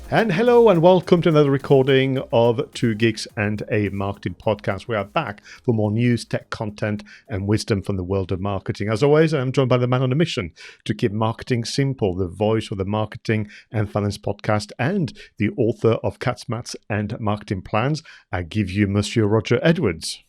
And hello and welcome to another recording of Two Geeks and a Marketing Podcast. We are back for more news, tech content and wisdom from the world of marketing. As always, I'm joined by the man on a mission to keep marketing simple, the voice of the marketing and finance podcast and the author of 𝗧𝗵𝗲 and Marketing Plans. I give you Monsieur Roger Edwards.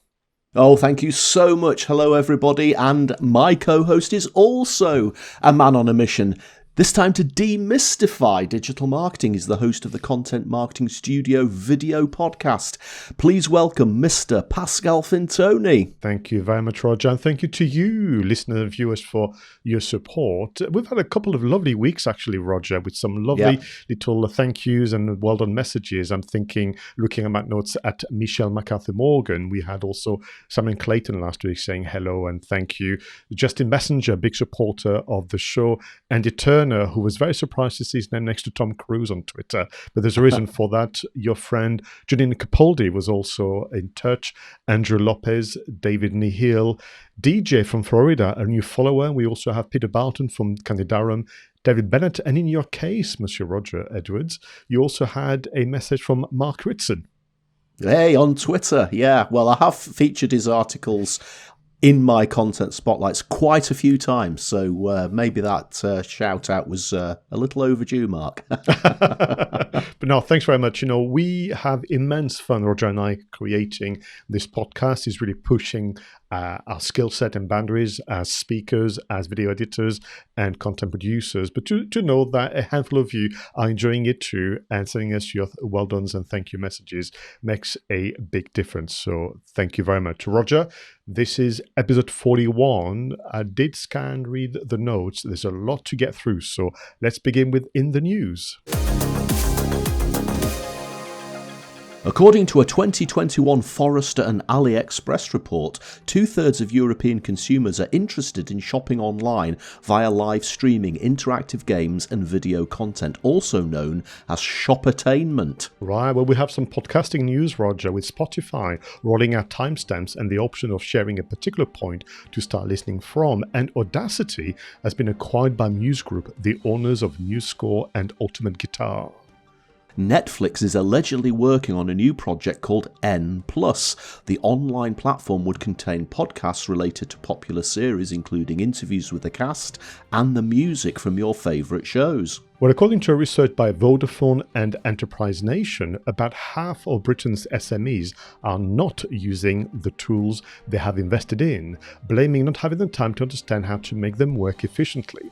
Oh, thank you so much. Hello, everybody. And my co-host is also a man on a mission. This time to demystify digital marketing. He's the host of the Content Marketing Studio video podcast. Please welcome Mr. Pascal Fintoni. Thank you very much, Roger. And thank you to you, listeners and viewers, for your support. We've had a couple of lovely weeks, actually, Roger, with some lovely little thank yous and well done messages. I'm thinking, looking at my notes at Michelle McCarthy Morgan, we had also Simon Clayton last week saying hello and thank you. Justin Messenger, big supporter of the show, Andy Turner, who was very surprised to see his name next to Tom Cruise on Twitter. But there's a reason for that. Your friend Janine Capaldi was also in touch. Andrew Lopez, David Nihil, DJ from Florida, a new follower. We also have Peter Barton from Candidarum, David Bennett, and in your case, Monsieur Roger Edwards, you also had a message from Mark Ritson. Hey, on Twitter. Yeah, well, I have featured his articles in my content spotlights quite a few times, so maybe that shout out was a little overdue, Mark. But no, thanks very much. You know, we have immense fun, Roger and I, creating this podcast. Is really pushing our skill set and boundaries as speakers, as video editors and content producers, but to know that a handful of you are enjoying it too and sending us your well dones and thank you messages makes a big difference. So thank you very much, Roger. This is episode 41. I did read the notes. There's a lot to get through, so let's begin with In the News. According to a 2021 Forrester and AliExpress report, 2/3 of European consumers are interested in shopping online via live streaming, interactive games and video content, also known as shoppertainment. Right, well, we have some podcasting news, Roger, with Spotify rolling out timestamps and the option of sharing a particular point to start listening from. And Audacity has been acquired by Muse Group, the owners of MuseScore and Ultimate Guitar. Netflix is allegedly working on a new project called N+. The online platform would contain podcasts related to popular series, including interviews with the cast and the music from your favourite shows. Well, according to a research by Vodafone and Enterprise Nation, about half of Britain's SMEs are not using the tools they have invested in, blaming not having the time to understand how to make them work efficiently.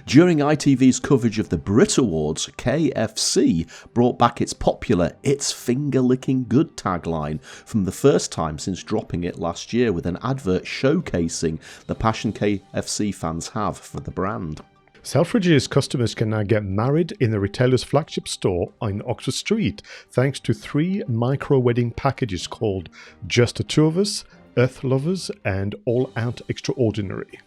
During ITV's coverage of the Brit Awards, KFC brought back its popular "It's finger-licking good" tagline from the first time since dropping it last year, with an advert showcasing the passion KFC fans have for the brand. Selfridges customers can now get married in the retailer's flagship store on Oxford Street thanks to 3 micro-wedding packages called Just the Two of Us, Earth Lovers and All Out Extraordinary.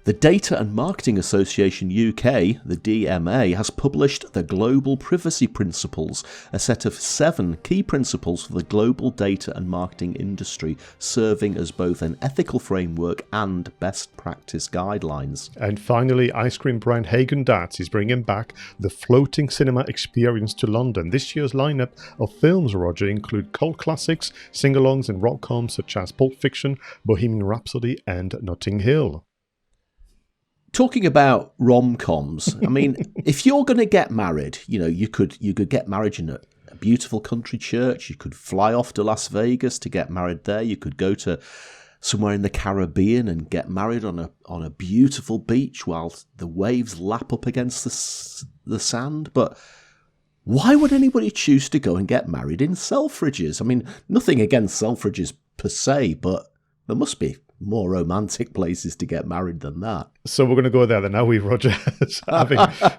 The Data and Marketing Association UK, the DMA, has published the Global Privacy Principles, a set of 7 key principles for the global data and marketing industry, serving as both an ethical framework and best practice guidelines. And finally, ice cream brand Häagen-Dazs is bringing back the floating cinema experience to London. This year's lineup of films, Roger, include cult classics, sing-alongs and rom-coms such as Pulp Fiction, Bohemian Rhapsody and Notting Hill. Talking about rom-coms, I mean, if you're going to get married, you know, you could get married in a beautiful country church. You could fly off to Las Vegas to get married there. You could go to somewhere in the Caribbean and get married on a beautiful beach while the waves lap up against the sand. But why would anybody choose to go and get married in Selfridges? I mean, nothing against Selfridges per se, but there must be more romantic places to get married than that. So we're going to go there then, are we, Roger?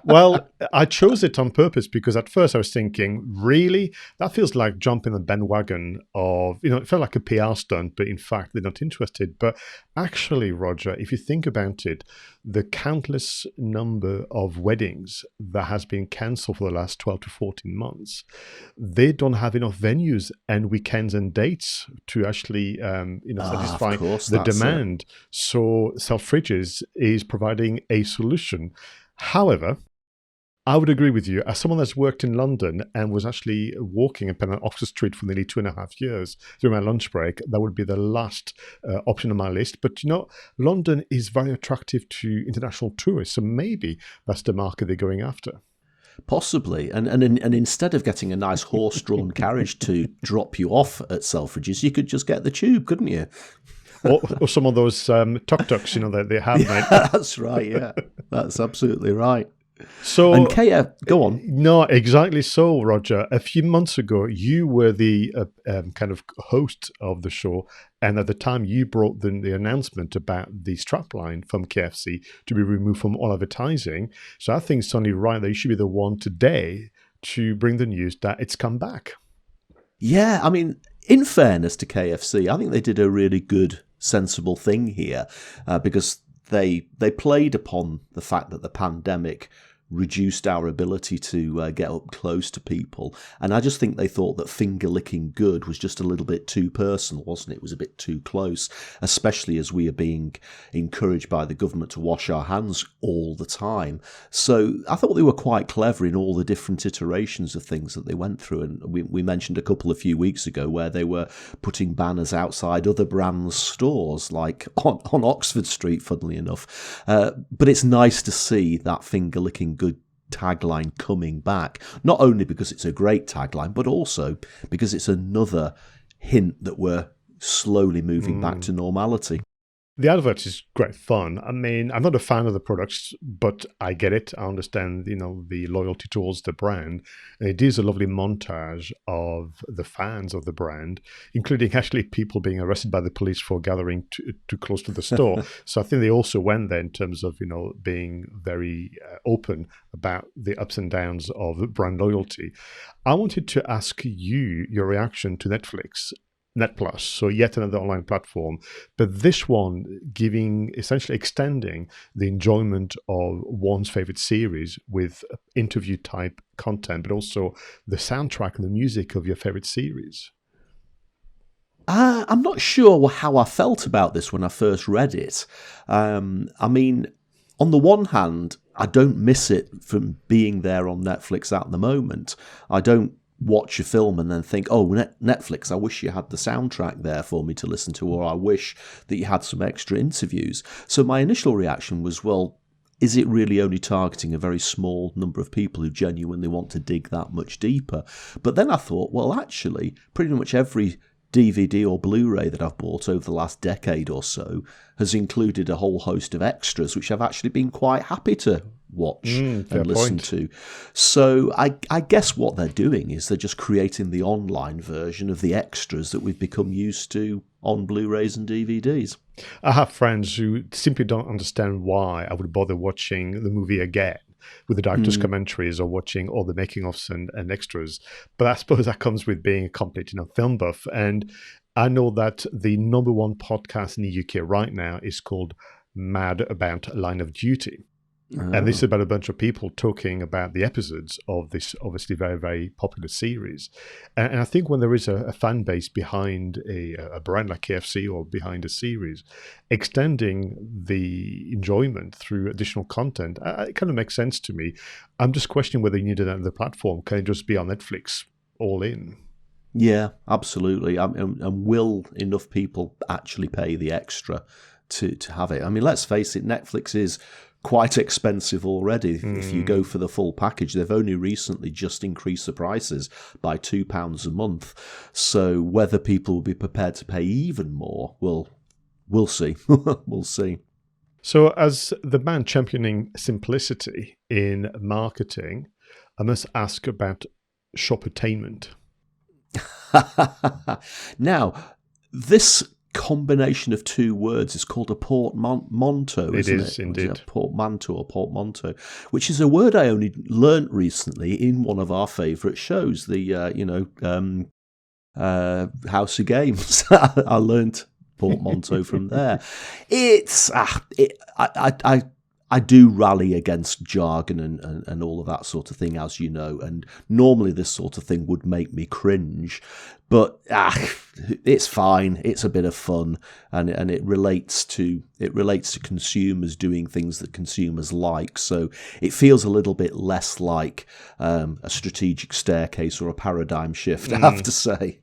Well, I chose it on purpose because at first I was thinking, really? That feels like jumping the bandwagon of, you know, it felt like a PR stunt, but in fact, they're not interested. But actually, Roger, if you think about it, the countless number of weddings that has been cancelled for the last 12 to 14 months, they don't have enough venues and weekends and dates to actually satisfy the demand. So Selfridges is providing a solution. However, I would agree with you. As someone that's worked in London and was actually walking up on Oxford Street for nearly 2.5 years during my lunch break, that would be the last option on my list. But, London is very attractive to international tourists, so maybe that's the market they're going after. Possibly. And instead of getting a nice horse-drawn carriage to drop you off at Selfridges, you could just get the tube, couldn't you? or some of those tuk-tuks, that they have. Yeah, that's right, yeah. That's absolutely right. So, and KF, go on. No, exactly so, Roger. A few months ago, you were the kind of host of the show, and at the time, you brought the announcement about the strapline from KFC to be removed from all advertising. So I think it's only right that you should be the one today to bring the news that it's come back. Yeah, I mean, in fairness to KFC, I think they did a really good, sensible thing here because they played upon the fact that the pandemic reduced our ability to get up close to people. And I just think they thought that finger licking good was just a little bit too personal, wasn't it? It was a bit too close, especially as we are being encouraged by the government to wash our hands all the time. So I thought they were quite clever in all the different iterations of things that they went through. And we mentioned a few weeks ago where they were putting banners outside other brands' stores, like on Oxford Street, funnily enough. But it's nice to see that finger licking good tagline coming back, not only because it's a great tagline, but also because it's another hint that we're slowly moving back to normality. The advert is great fun. I mean, I'm not a fan of the products, but I get it. I understand, the loyalty towards the brand. And it is a lovely montage of the fans of the brand, including actually people being arrested by the police for gathering too close to the store. So I think they also went there in terms of, being very open about the ups and downs of brand loyalty. I wanted to ask you your reaction to Netflix. Net Plus, so yet another online platform, but this one essentially extending the enjoyment of one's favorite series with interview type content, but also the soundtrack and the music of your favorite series. I'm not sure how I felt about this when I first read it. I mean, on the one hand, I don't miss it from being there on Netflix at the moment. I don't watch a film and then think, oh, Netflix, I wish you had the soundtrack there for me to listen to, or I wish that you had some extra interviews. So my initial reaction was, well, is it really only targeting a very small number of people who genuinely want to dig that much deeper? But then I thought, well, actually, pretty much every DVD or Blu-ray that I've bought over the last decade or so has included a whole host of extras, which I've actually been quite happy to watch and listen to. So I guess what they're doing is they're just creating the online version of the extras that we've become used to on Blu-rays and DVDs. I have friends who simply don't understand why I would bother watching the movie again with the director's commentaries or watching all the making-ofs and extras. But I suppose that comes with being a complete film buff. And I know that the number one podcast in the UK right now is called Mad About Line of Duty. And this is about a bunch of people talking about the episodes of this obviously very, very popular series. And I think when there is a fan base behind a brand like KFC or behind a series, extending the enjoyment through additional content, it kind of makes sense to me. I'm just questioning whether you need another platform. Can it just be on Netflix all in? Yeah, absolutely. And will enough people actually pay the extra to have it? I mean, let's face it, Netflix is quite expensive already. If you go for the full package, they've only recently just increased the prices by £2 a month. So whether people will be prepared to pay even more, well, we'll see. We'll see. So as the man championing simplicity in marketing, I must ask about shoppertainment. Now, this combination of two words is called a portmanteau, isn't it? It is, indeed. Portmanteau or portmanteau, which is a word I only learnt recently in one of our favourite shows, the 𝗧𝗵𝗲 𝗪𝗂𝗍. I learnt portmanteau from there. I I do rally against jargon and all of that sort of thing, as you know, and normally this sort of thing would make me cringe, but it's fine. It's a bit of fun, and it relates to consumers doing things that consumers like. So it feels a little bit less like a strategic staircase or a paradigm shift, I have to say.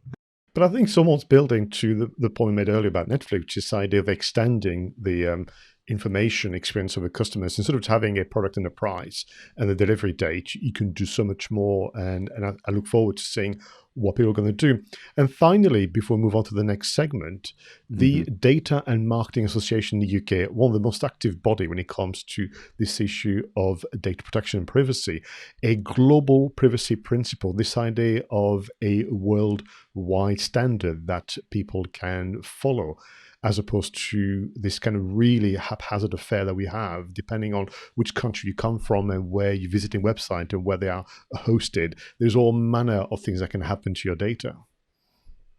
But I think someone's building to the point we made earlier about Netflix, which is the idea of extending the information experience of the customers. Instead of having a product and a price and the delivery date, you can do so much more. And I look forward to seeing what people are going to do. And finally, before we move on to the next segment, the Data and Marketing Association in the UK, one of the most active body when it comes to this issue of data protection and privacy, a global privacy principle, this idea of a worldwide standard that people can follow, as opposed to this kind of really haphazard affair that we have, depending on which country you come from and where you're visiting website and where they are hosted. There's all manner of things that can happen to your data.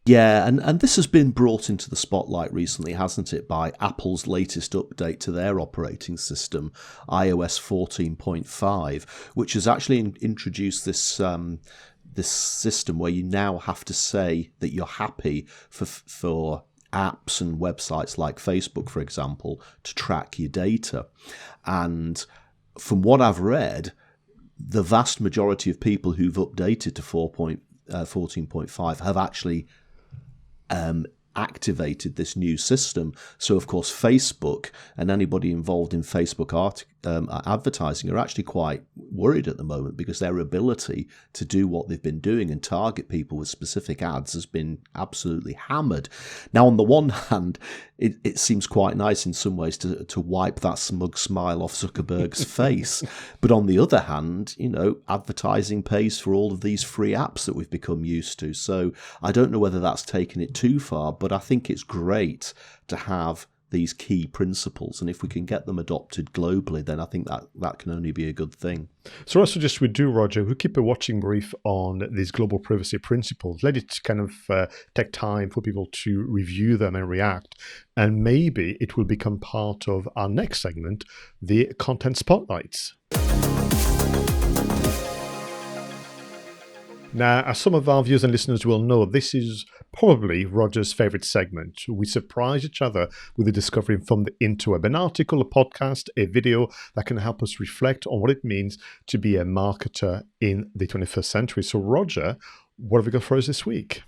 Yeah, and this has been brought into the spotlight recently, hasn't it, by Apple's latest update to their operating system, iOS 14.5, which has actually introduced this system where you now have to say that you're happy for apps and websites like Facebook, for example, to track your data. And from what I've read, the vast majority of people who've updated to 14.5 have actually activated this new system. So, of course, Facebook and anybody involved in Facebook advertising are actually quite worried at the moment, because their ability to do what they've been doing and target people with specific ads has been absolutely hammered. Now, on the one hand, it seems quite nice in some ways to wipe that smug smile off Zuckerberg's face. But on the other hand, advertising pays for all of these free apps that we've become used to. So I don't know whether that's taken it too far, but I think it's great to have these key principles, and if we can get them adopted globally, then I think that can only be a good thing. So I suggest we do, Roger, we keep a watching brief on these global privacy principles. Let it kind of take time for people to review them and react, and maybe it will become part of our next segment, the content spotlights. Now, as some of our viewers and listeners will know, this is probably Roger's favourite segment. We surprise each other with a discovery from the interweb, an article, a podcast, a video that can help us reflect on what it means to be a marketer in the 21st century. So, Roger, what have we got for us this week?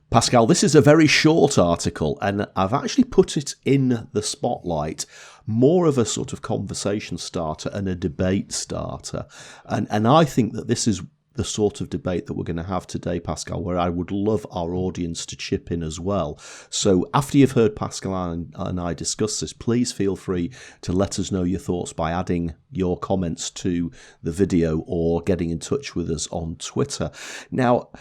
Pascal, this is a very short article, and I've actually put it in the spotlight, more of a sort of conversation starter and a debate starter. And I think that this is the sort of debate that we're going to have today, Pascal, where I would love our audience to chip in as well. So after you've heard Pascal and I discuss this, please feel free to let us know your thoughts by adding your comments to the video or getting in touch with us on Twitter. Now,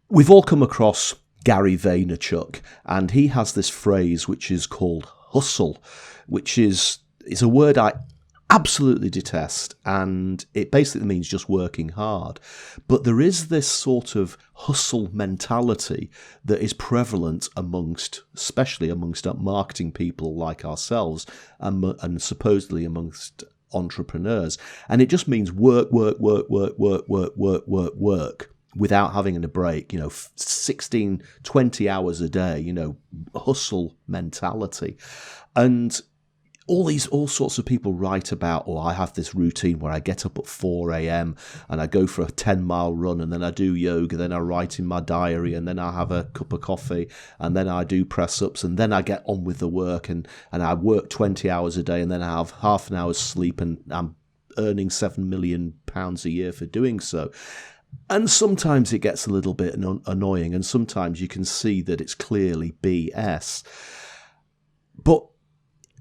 we've all come across Gary Vaynerchuk, and he has this phrase which is called hustle, which is a word I absolutely detest, and it basically means just working hard. But there is this sort of hustle mentality that is prevalent especially amongst marketing people like ourselves, and supposedly amongst entrepreneurs. And it just means work without having a break, 16, 20 hours a day, hustle mentality. And all sorts of people write about, I have this routine where I get up at 4 a.m. and I go for a 10-mile run, and then I do yoga, then I write in my diary, and then I have a cup of coffee, and then I do press-ups, and then I get on with the work, and I work 20 hours a day, and then I have half an hour's sleep, and I'm earning £7 million a year for doing so. And sometimes it gets a little bit annoying, and sometimes you can see that it's clearly BS. But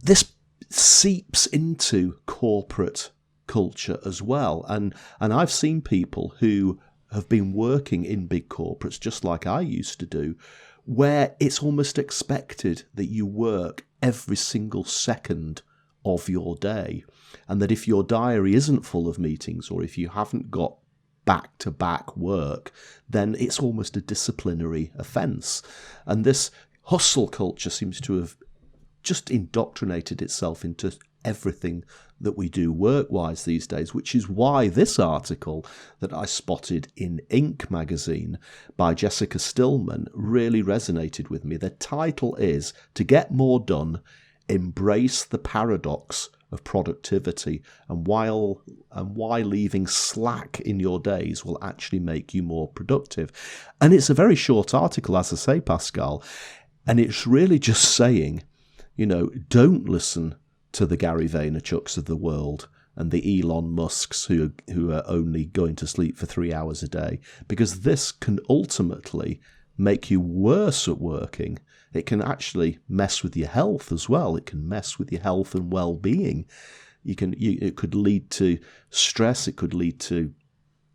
this seeps into corporate culture as well. And I've seen people who have been working in big corporates, just like I used to do, where it's almost expected that you work every single second of your day. And that if your diary isn't full of meetings, or if you haven't got back-to-back work, then it's almost a disciplinary offence. And this hustle culture seems to have just indoctrinated itself into everything that we do work-wise these days, which is why this article that I spotted in Inc. magazine by Jessica Stillman really resonated with me. The title is "To Get More Done, Embrace the Paradox of Productivity and why leaving slack in your days will actually make you more productive." And it's a very short article, as I say, Pascal, and it's really just saying, don't listen to the Gary Vaynerchuks of the world and the Elon Musks who are only going to sleep for 3 hours a day, because this can ultimately make you worse at working. It can actually mess with your health as well. It can mess with your health and well-being. It could lead to stress. It could lead to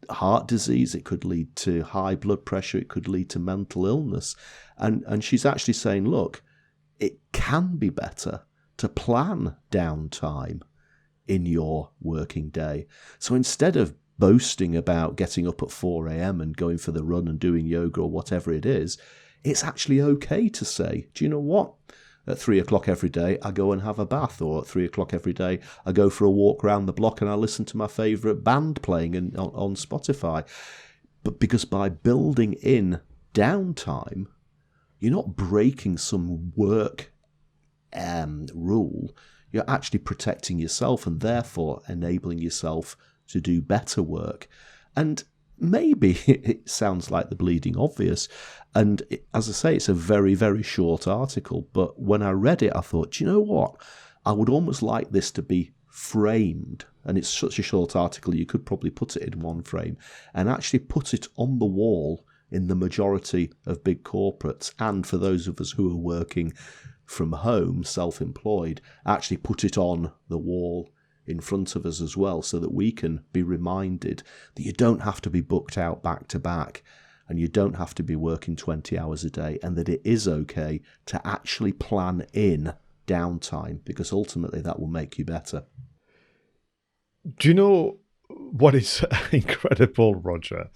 heart disease. It could lead to high blood pressure. It could lead to mental illness. And she's actually saying, look, it can be better to plan downtime in your working day. So instead of boasting about getting up at 4 a.m. and going for the run and doing yoga or whatever it is, it's actually okay to say, do you know what? At 3 o'clock every day, I go and have a bath, or at 3 o'clock every day, I go for a walk around the block and I listen to my favourite band playing on Spotify. But because by building in downtime, you're not breaking some work rule, you're actually protecting yourself and therefore enabling yourself to do better work. And maybe it sounds like the bleeding obvious, and as I say, it's a very, very short article, but when I read it I thought, do you know what, I would almost like this to be framed, and it's such a short article you could probably put it in one frame and actually put it on the wall in the majority of big corporates, and for those of us who are working from home, self-employed, actually put it on the wall in front of us as well, so that we can be reminded that you don't have to be booked out back to back and you don't have to be working 20 hours a day, and that it is okay to actually plan in downtime, because ultimately that will make you better. Do you know what is incredible, Roger,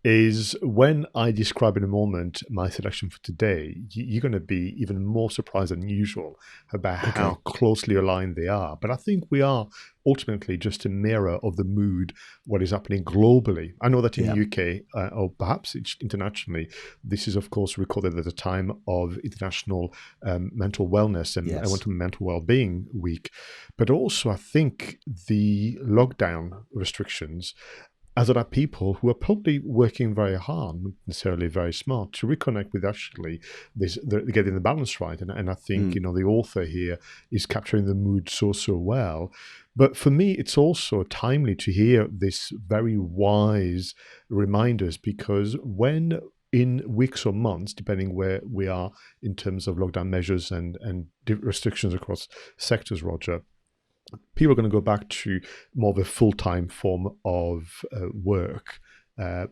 is when I describe in a moment my selection for today, you're going to be even more surprised than usual about how closely aligned they are. But I think we are ultimately just a mirror of the mood, what is happening globally. I know that in the UK, or perhaps internationally, this is of course recorded at a time of International Mental Wellness and Mental Wellbeing Week. But also I think the lockdown restrictions, as there are people who are probably working very hard, not necessarily very smart, to reconnect with actually getting the balance right. And I think, the author here is capturing the mood so well. But for me, it's also timely to hear this very wise reminders, because when in weeks or months, depending where we are in terms of lockdown measures and restrictions across sectors, Roger, people are going to go back to more of a full-time form of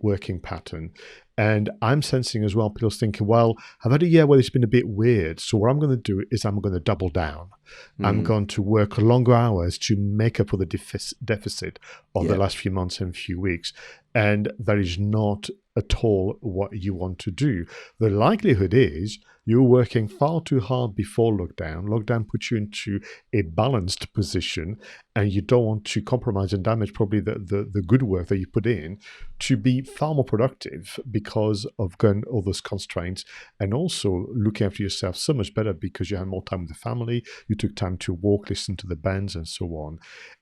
working pattern. And I'm sensing as well, people thinking, well, I've had a year where it's been a bit weird. So what I'm going to do is I'm going to double down. I'm going to work longer hours to make up for the deficit of the last few months and few weeks. And that is not at all what you want to do. The likelihood is you're working far too hard before lockdown. Lockdown puts you into a balanced position, and you don't want to compromise and damage probably the good work that you put in to be far more productive because of all those constraints, and also looking after yourself so much better because you have more time with the family, you took time to walk, listen to the bands and so on.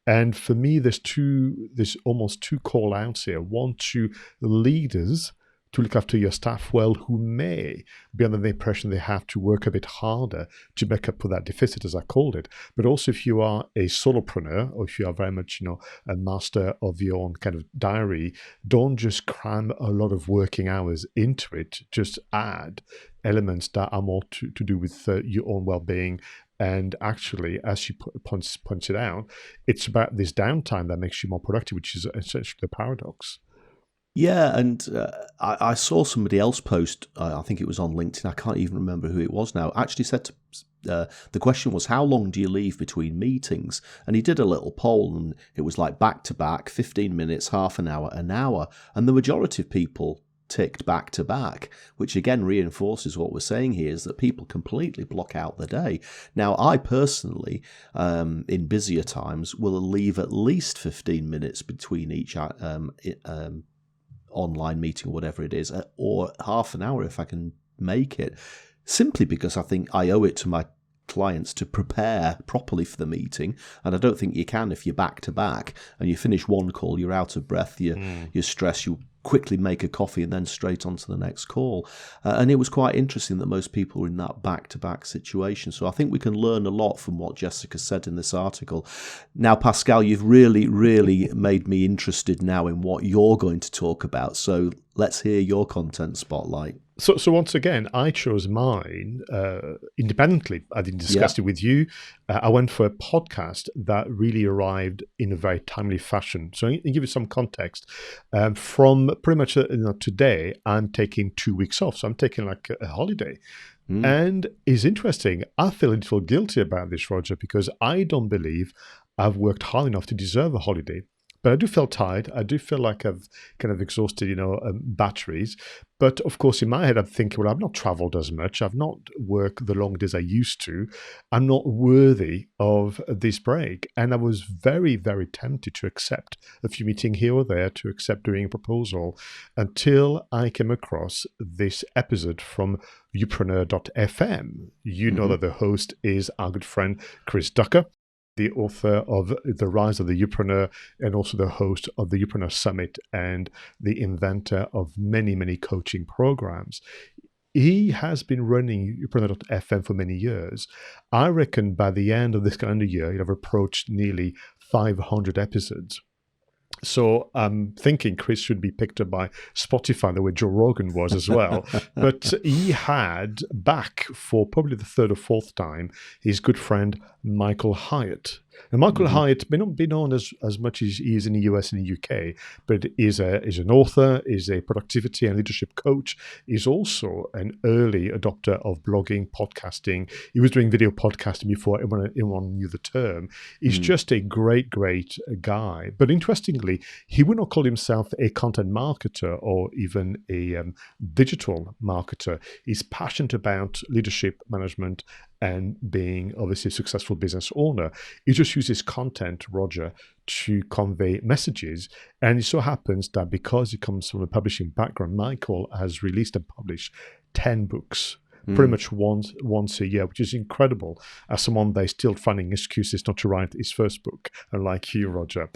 And for me, there's almost two call outs here. One, to leaders to look after your staff well, who may be under the impression they have to work a bit harder to make up for that deficit, as I called it. But also if you are a solopreneur, or if you are very much, a master of your own kind of diary, don't just cram a lot of working hours into it. Just add elements that are more to do with your own well-being. And actually, as she points it out, it's about this downtime that makes you more productive, which is essentially the paradox. Yeah, and I saw somebody else post, I think it was on LinkedIn, I can't even remember who it was now, actually said the question was, how long do you leave between meetings? And he did a little poll, and it was like back to back, 15 minutes, half an hour, and the majority of people ticked back to back, which again reinforces what we're saying here, is that people completely block out the day. Now, I personally, in busier times, will leave at least 15 minutes between each online meeting or whatever it is, or half an hour if I can make it, simply because I think I owe it to my clients to prepare properly for the meeting, and I don't think you can if you're back to back and you finish one call, you're out of breath, you're stressed, you quickly make a coffee and then straight on to the next call. And it was quite interesting that most people were in that back-to-back situation. So I think we can learn a lot from what Jessica said in this article. Now, Pascal, you've really, really made me interested now in what you're going to talk about. So let's hear your content spotlight. So once again, I chose mine independently. I didn't discuss it with you. I went for a podcast that really arrived in a very timely fashion. So I'll give you some context. From pretty much today, I'm taking 2 weeks off. So I'm taking like a holiday. And it's interesting. I feel a little guilty about this, Roger, because I don't believe I've worked hard enough to deserve a holiday. But I do feel tired. I do feel like I've kind of exhausted, batteries. But of course, in my head, I'm thinking, well, I've not traveled as much. I've not worked the long days I used to. I'm not worthy of this break. And I was very, very tempted to accept a few meetings here or there, to accept doing a proposal, until I came across this episode from 𝗓𝗏𝗏.fm. You know that the host is our good friend Chris Ducker, the author of The Rise of the Youpreneur, and also the host of the Youpreneur Summit and the inventor of many, many coaching programs. He has been running 𝗓𝗏𝗏.fm for many years. I reckon by the end of this calendar year, he'll have approached nearly 500 episodes. So I'm thinking Chris should be picked up by Spotify the way Joe Rogan was as well. But he had back for probably the third or fourth time his good friend Michael Hyatt. And Michael Hyatt may not be known as much as he is in the US and the UK, but is an author, is a productivity and leadership coach, is also an early adopter of blogging, podcasting. He was doing video podcasting before anyone knew the term. He's just a great, great guy. But interestingly, he would not call himself a content marketer or even a digital marketer. He's passionate about leadership, management, and being obviously a successful business owner. He just uses content, Roger, to convey messages. And it so happens that because he comes from a publishing background, Michael has released and published 10 books, pretty much once a year, which is incredible as someone that's still finding excuses not to write his first book, unlike you, Roger.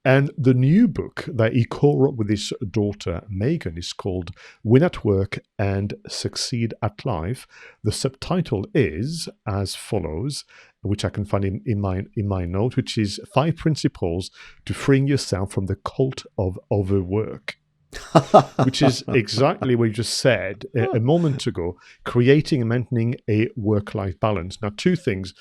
And the new book that he co-wrote with his daughter, Megan, is called Win at Work and Succeed at Life. The subtitle is as follows, which I can find in my note, which is 5 Principles to Freeing Yourself from the Cult of Overwork. Which is exactly what you just said a moment ago, creating and maintaining a work-life balance. Now, 2 things.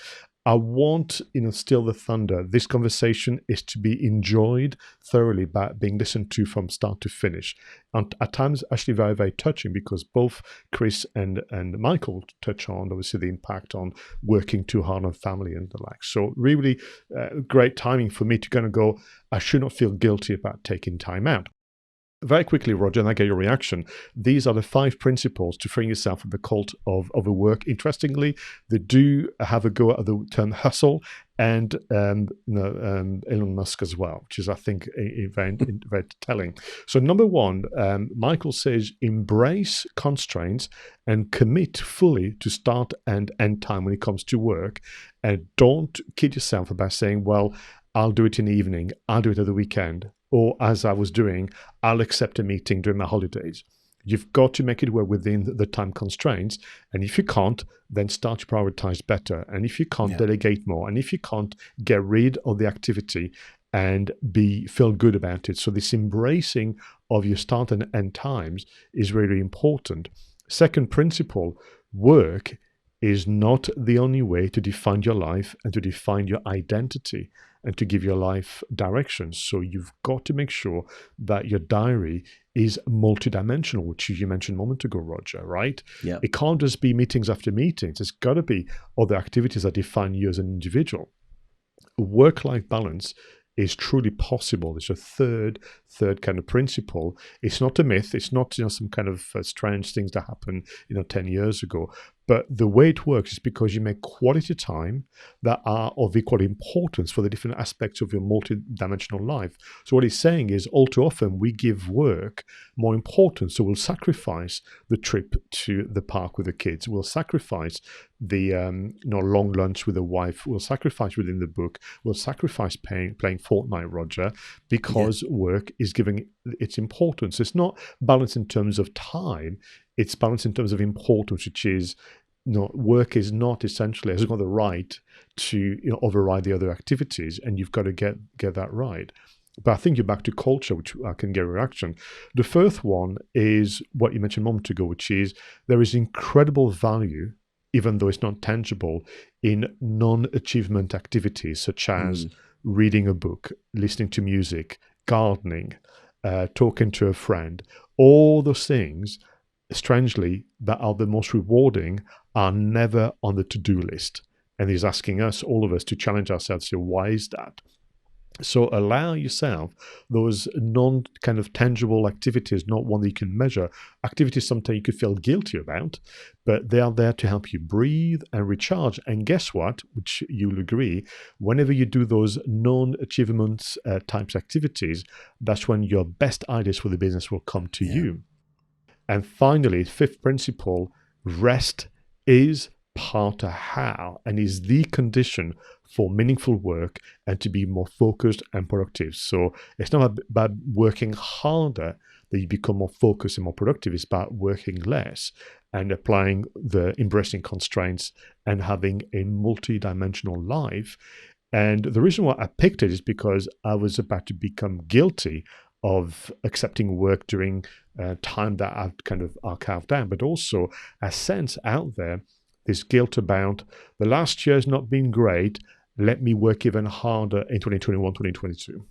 I want, still the thunder. This conversation is to be enjoyed thoroughly by being listened to from start to finish. And at times, actually very, very touching, because both Chris and Michael touch on, obviously, the impact on working too hard on family and the like. So really great timing for me to kind of go, I should not feel guilty about taking time out. Very quickly, Roger, and I get your reaction. These are the 5 principles to freeing yourself from the cult of overwork. Interestingly, they do have a go at the term hustle and Elon Musk as well, which is, I think, very telling. So number 1, Michael says, embrace constraints and commit fully to start and end time when it comes to work. And don't kid yourself about saying, well, I'll do it in the evening, I'll do it at the weekend, or as I was doing, I'll accept a meeting during my holidays. You've got to make it work within the time constraints. And if you can't, then start to prioritize better. And if you can't, delegate more. And if you can't, get rid of the activity and feel good about it. So this embracing of your start and end times is really important. Second principle, work is not the only way to define your life and to define your identity and to give your life direction. So you've got to make sure that your diary is multidimensional, which you mentioned a moment ago, Roger, right? Yeah. It can't just be meetings after meetings. There's got to be other activities that define you as an individual. Work-life balance is truly possible. It's a third kind of principle. It's not a myth. It's not some kind of strange things that happened 10 years ago. But the way it works is because you make quality time that are of equal importance for the different aspects of your multi-dimensional life. So what he's saying is, all too often we give work more importance. So we'll sacrifice the trip to the park with the kids. We'll sacrifice the long lunch with the wife. We'll sacrifice reading the book. We'll sacrifice playing Fortnite, Roger, because work is giving its importance. It's not balanced in terms of time. It's balanced in terms of importance, which is, work is not essentially, hasn't got the right to override the other activities, and you've got to get that right. But I think you're back to culture, which I can get a reaction. The first one is what you mentioned a moment ago, which is there is incredible value, even though it's not tangible, in non-achievement activities such as reading a book, listening to music, gardening, talking to a friend. All those things, strangely, that are the most rewarding are never on the to-do list. And he's asking us, all of us, to challenge ourselves. So why is that? So allow yourself those non-kind of tangible activities, not one that you can measure. Activities sometimes you could feel guilty about, but they are there to help you breathe and recharge. And guess what? Which you'll agree, whenever you do those non-achievements types activities, that's when your best ideas for the business will come to you. And finally, fifth principle, rest is part of how and is the condition for meaningful work and to be more focused and productive. So it's not about working harder that you become more focused and more productive. It's about working less and applying embracing constraints and having a multi-dimensional life. And the reason why I picked it is because I was about to become guilty of accepting work during time that I've kind of carved down, but also a sense out there, this guilt about the last year has not been great. Let me work even harder in 2021, 2022.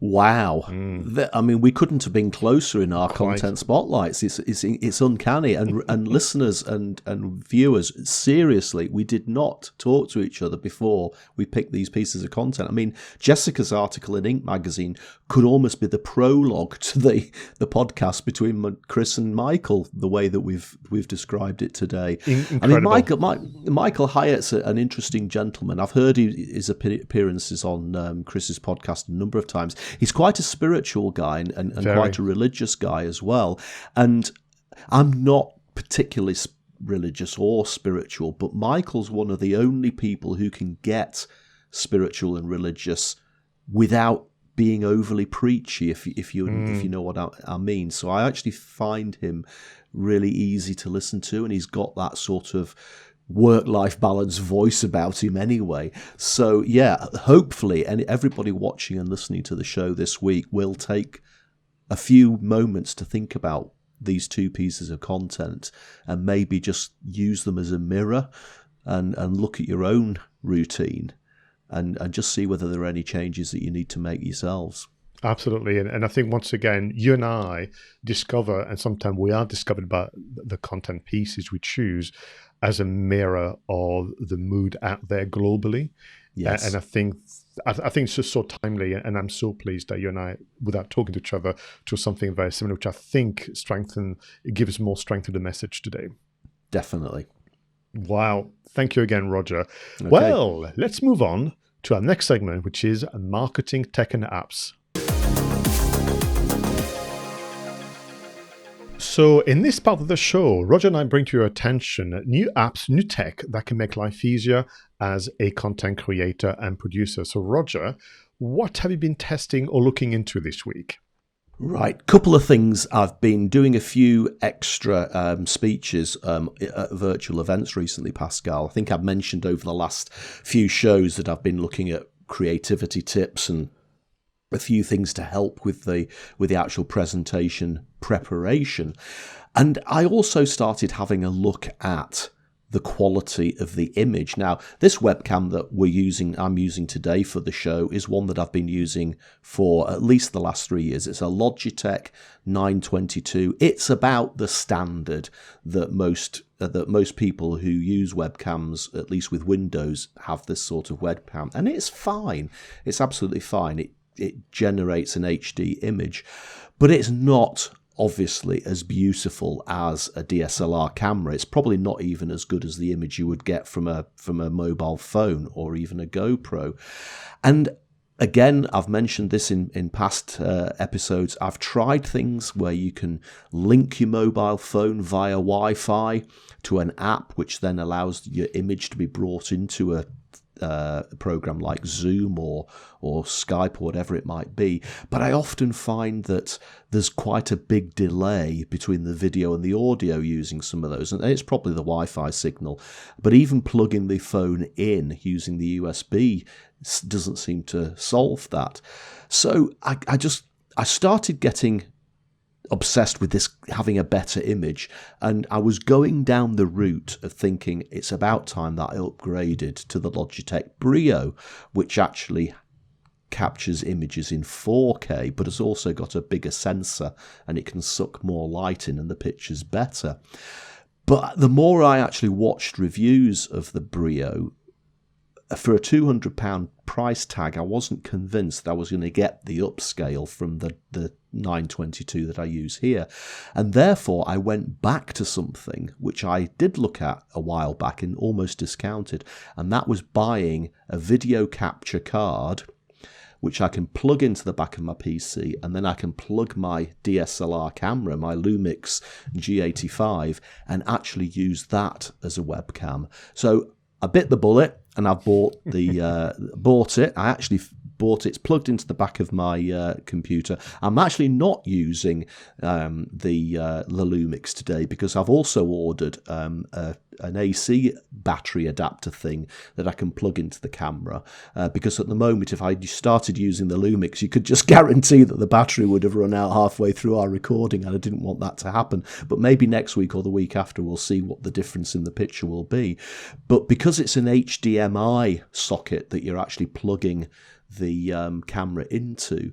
Wow. I mean, we couldn't have been closer in our content spotlights. It's uncanny. And listeners and viewers, seriously, we did not talk to each other before we picked these pieces of content. I mean, Jessica's article in Inc. magazine could almost be the prologue to the podcast between Chris and Michael, the way that we've described it today. Incredible. I mean, Michael Hyatt's an interesting gentleman. I've heard his appearances on Chris's podcast a number of times. He's quite a spiritual guy and quite a religious guy as well. And I'm not particularly religious or spiritual, but Michael's one of the only people who can get spiritual and religious without being overly preachy, if you know what I mean. So I actually find him really easy to listen to, and he's got that sort of work-life balance voice about him anyway. So yeah, hopefully everybody watching and listening to the show this week will take a few moments to think about these two pieces of content and maybe just use them as a mirror and look at your own routine and just see whether there are any changes that you need to make yourselves. Absolutely. And I think once again, you and I discover, and sometimes we are discovered by the content pieces we choose as a mirror of the mood out there globally. Yes. And I think it's just so timely, and I'm so pleased that you and I, without talking to each other, to something very similar, which I think gives more strength to the message today. Definitely. Wow. Thank you again, Roger. Okay. Well, let's move on to our next segment, which is marketing, tech, and apps. So in this part of the show, Roger and I bring to your attention new apps, new tech that can make life easier as a content creator and producer. So Roger, what have you been testing or looking into this week? Right, couple of things. I've been doing a few extra speeches at virtual events recently, Pascal. I think I've mentioned over the last few shows that I've been looking at creativity tips and a few things to help with the actual presentation preparation. And I also started having a look at the quality of the image. Now, this webcam that I'm using today for the show is one that I've been using for at least the last 3 years. It's a Logitech 922. It's about the standard that most people who use webcams, at least with Windows, have this sort of webcam, and it's fine. It's absolutely fine. It generates an HD image, but it's not obviously as beautiful as a DSLR camera. It's probably not even as good as the image you would get from a mobile phone or even a GoPro. And again, I've mentioned this in past episodes. I've tried things where you can link your mobile phone via Wi-Fi to an app, which then allows your image to be brought into a program like Zoom or Skype or whatever it might be. But I often find that there's quite a big delay between the video and the audio using some of those, and it's probably the Wi-Fi signal. But even plugging the phone in using the USB doesn't seem to solve that. So I started getting obsessed with this having a better image, and I was going down the route of thinking it's about time that I upgraded to the Logitech Brio, which actually captures images in 4K, but has also got a bigger sensor and it can suck more light in and the picture's better. But the more I actually watched reviews of the Brio, for a £200 price tag, I wasn't convinced that I was going to get the upscale from the 922 that I use here. And therefore, I went back to something which I did look at a while back and almost discounted, and that was buying a video capture card, which I can plug into the back of my PC, and then I can plug my DSLR camera, my Lumix G85, and actually use that as a webcam. So I bit the bullet, and I've bought it. I actually bought it. It's plugged into the back of my computer. I'm actually not using the Lumix today because I've also ordered an AC battery adapter thing that I can plug into the camera, because at the moment, if I started using the Lumix, you could just guarantee that the battery would have run out halfway through our recording, and I didn't want that to happen. But maybe next week or the week after, we'll see what the difference in the picture will be. But because it's an HDMI socket that you're actually plugging the camera into,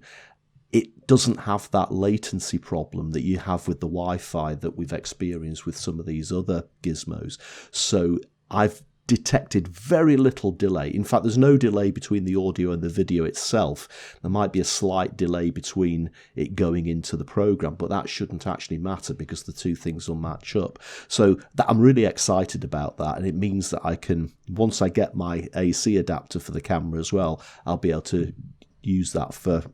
it doesn't have that latency problem that you have with the Wi-Fi that we've experienced with some of these other gizmos. So I've detected very little delay. In fact, there's no delay between the audio and the video itself. There might be a slight delay between it going into the program, but that shouldn't actually matter because the two things will match up. So I'm really excited about that, and it means that I can, once I get my AC adapter for the camera as well, I'll be able to use that for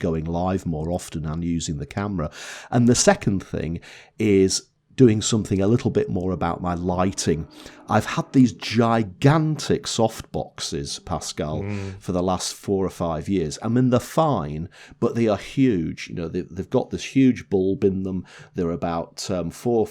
going live more often and using the camera. And the second thing is doing something a little bit more about my lighting. I've had these gigantic softboxes, Pascal, for the last 4 or 5 years. I mean, they're fine, but they are huge. You know, they've got this huge bulb in them. They're about 4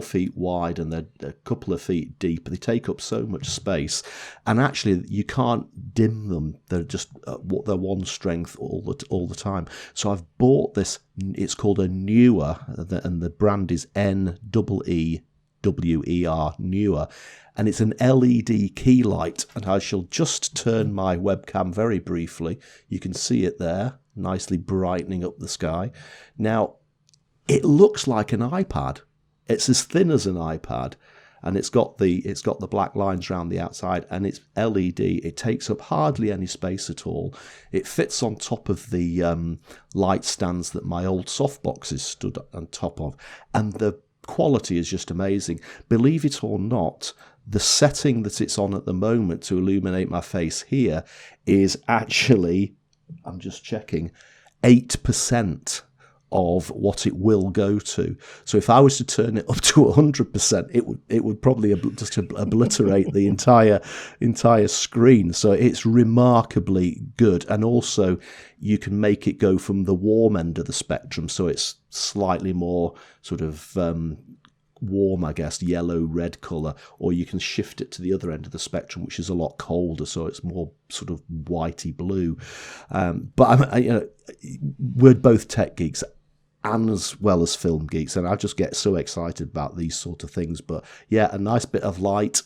feet wide and they're a couple of feet deep. They take up so much space, and actually you can't dim them. They're just they're one strength all the time. So I've bought this. It's called a 𝗎𝗎, and the brand is NEEWER, 𝗎𝗎, and it's an LED key light. And I shall just turn my webcam very briefly. You can see it there, nicely brightening up the sky. Now, it looks like an iPad. It's as thin as an iPad, and it's got the black lines around the outside, and it's LED. It takes up hardly any space at all. It fits on top of the light stands that my old softboxes stood on top of, and the quality is just amazing. Believe it or not, the setting that it's on at the moment to illuminate my face here is actually, I'm just checking, 8% of what it will go to. So if I was to turn it up to 100%, it would probably just obliterate the entire screen. So it's remarkably good, and also you can make it go from the warm end of the spectrum, so it's slightly more sort of warm, I guess, yellow-red colour, or you can shift it to the other end of the spectrum, which is a lot colder, so it's more sort of whitey blue. But we're both tech geeks. and as well as Film Geeks. And I just get so excited about these sort of things. But yeah, a nice bit of light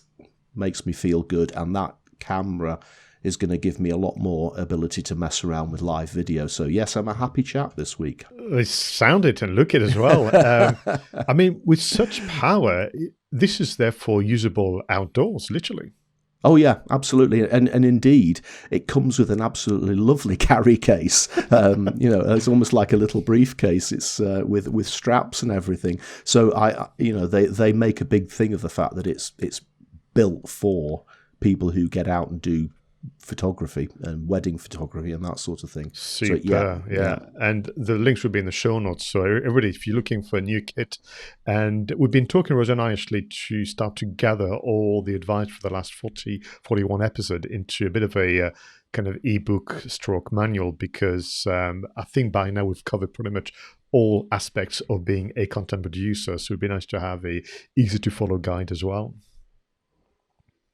makes me feel good. And that camera is going to give me a lot more ability to mess around with live video. So yes, I'm a happy chap this week. It sounded and look it as well. I mean, with such power, this is therefore usable outdoors, literally. Oh yeah, absolutely, and indeed, it comes with an absolutely lovely carry case. It's almost like a little briefcase. It's with straps and everything. So they make a big thing of the fact that it's built for people who get out and do photography and wedding photography and that sort of thing. Super, so, yeah. And the links will be in the show notes. So everybody, if you're looking for a new kit, and we've been talking, Roger and I, actually, to start to gather all the advice for the last 41 episode into a bit of a kind of ebook stroke manual, because I think by now we've covered pretty much all aspects of being a content producer. So it'd be nice to have a easy to follow guide as well.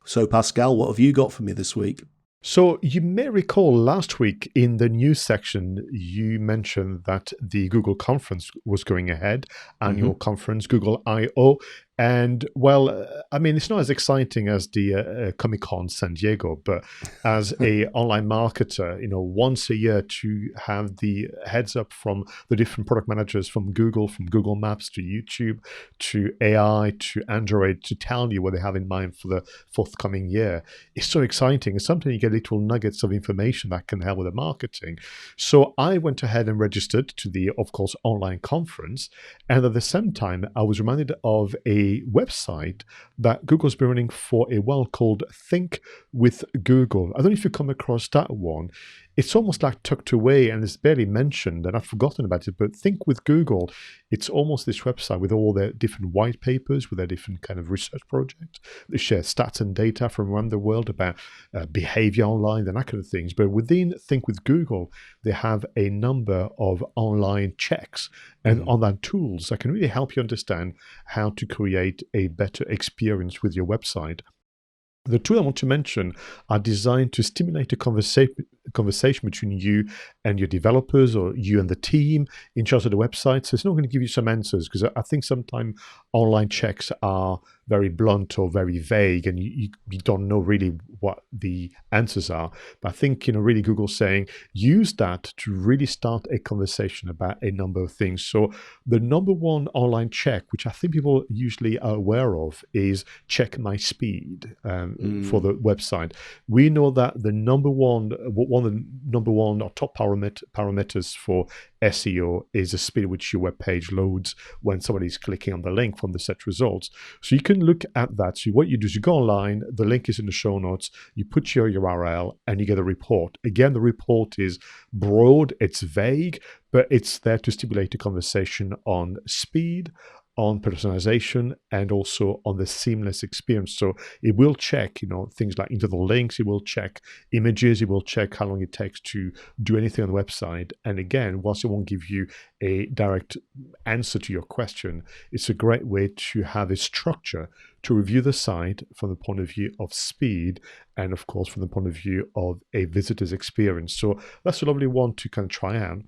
So Pascal, what have you got for me this week? So you may recall last week in the news section, you mentioned that the Google conference was going ahead, annual conference, Google I/O. And well, I mean, it's not as exciting as the Comic-Con San Diego, but as a online marketer, once a year to have the heads up from the different product managers from Google Maps to YouTube, to AI, to Android, to tell you what they have in mind for the forthcoming year. It's so exciting. It's something you get little nuggets of information that can help with the marketing. So I went ahead and registered to the, of course, online conference. And at the same time, I was reminded of a website that Google's been running for a while called Think with Google. I don't know if you come across that one. It's almost like tucked away and it's barely mentioned, and I've forgotten about it, but Think with Google, it's almost this website with all their different white papers, with their different kind of research projects. They share stats and data from around the world about behavior online and that kind of things. But within Think with Google, they have a number of online checks and online tools that can really help you understand how to create a better experience with your website. The two I want to mention are designed to stimulate a conversation between you and your developers, or you and the team in charge of the website. So it's not going to give you some answers, because I think sometimes online checks are very blunt or very vague, and you don't know really what the answers are. But I think, really Google's saying, use that to really start a conversation about a number of things. So the number one online check, which I think people usually are aware of, is check my speed for the website. We know that the number one or top parameters for SEO is the speed at which your web page loads when somebody's clicking on the link from the set results. So you can look at that. So what you do is you go online, the link is in the show notes, you put your URL and you get a report. Again, the report is broad, it's vague, but it's there to stimulate a conversation on speed, on personalization, and also on the seamless experience. So it will check, things like internal links, it will check images, it will check how long it takes to do anything on the website. And again, whilst it won't give you a direct answer to your question, it's a great way to have a structure to review the site from the point of view of speed and, of course, from the point of view of a visitor's experience. So that's a lovely one to kind of try out.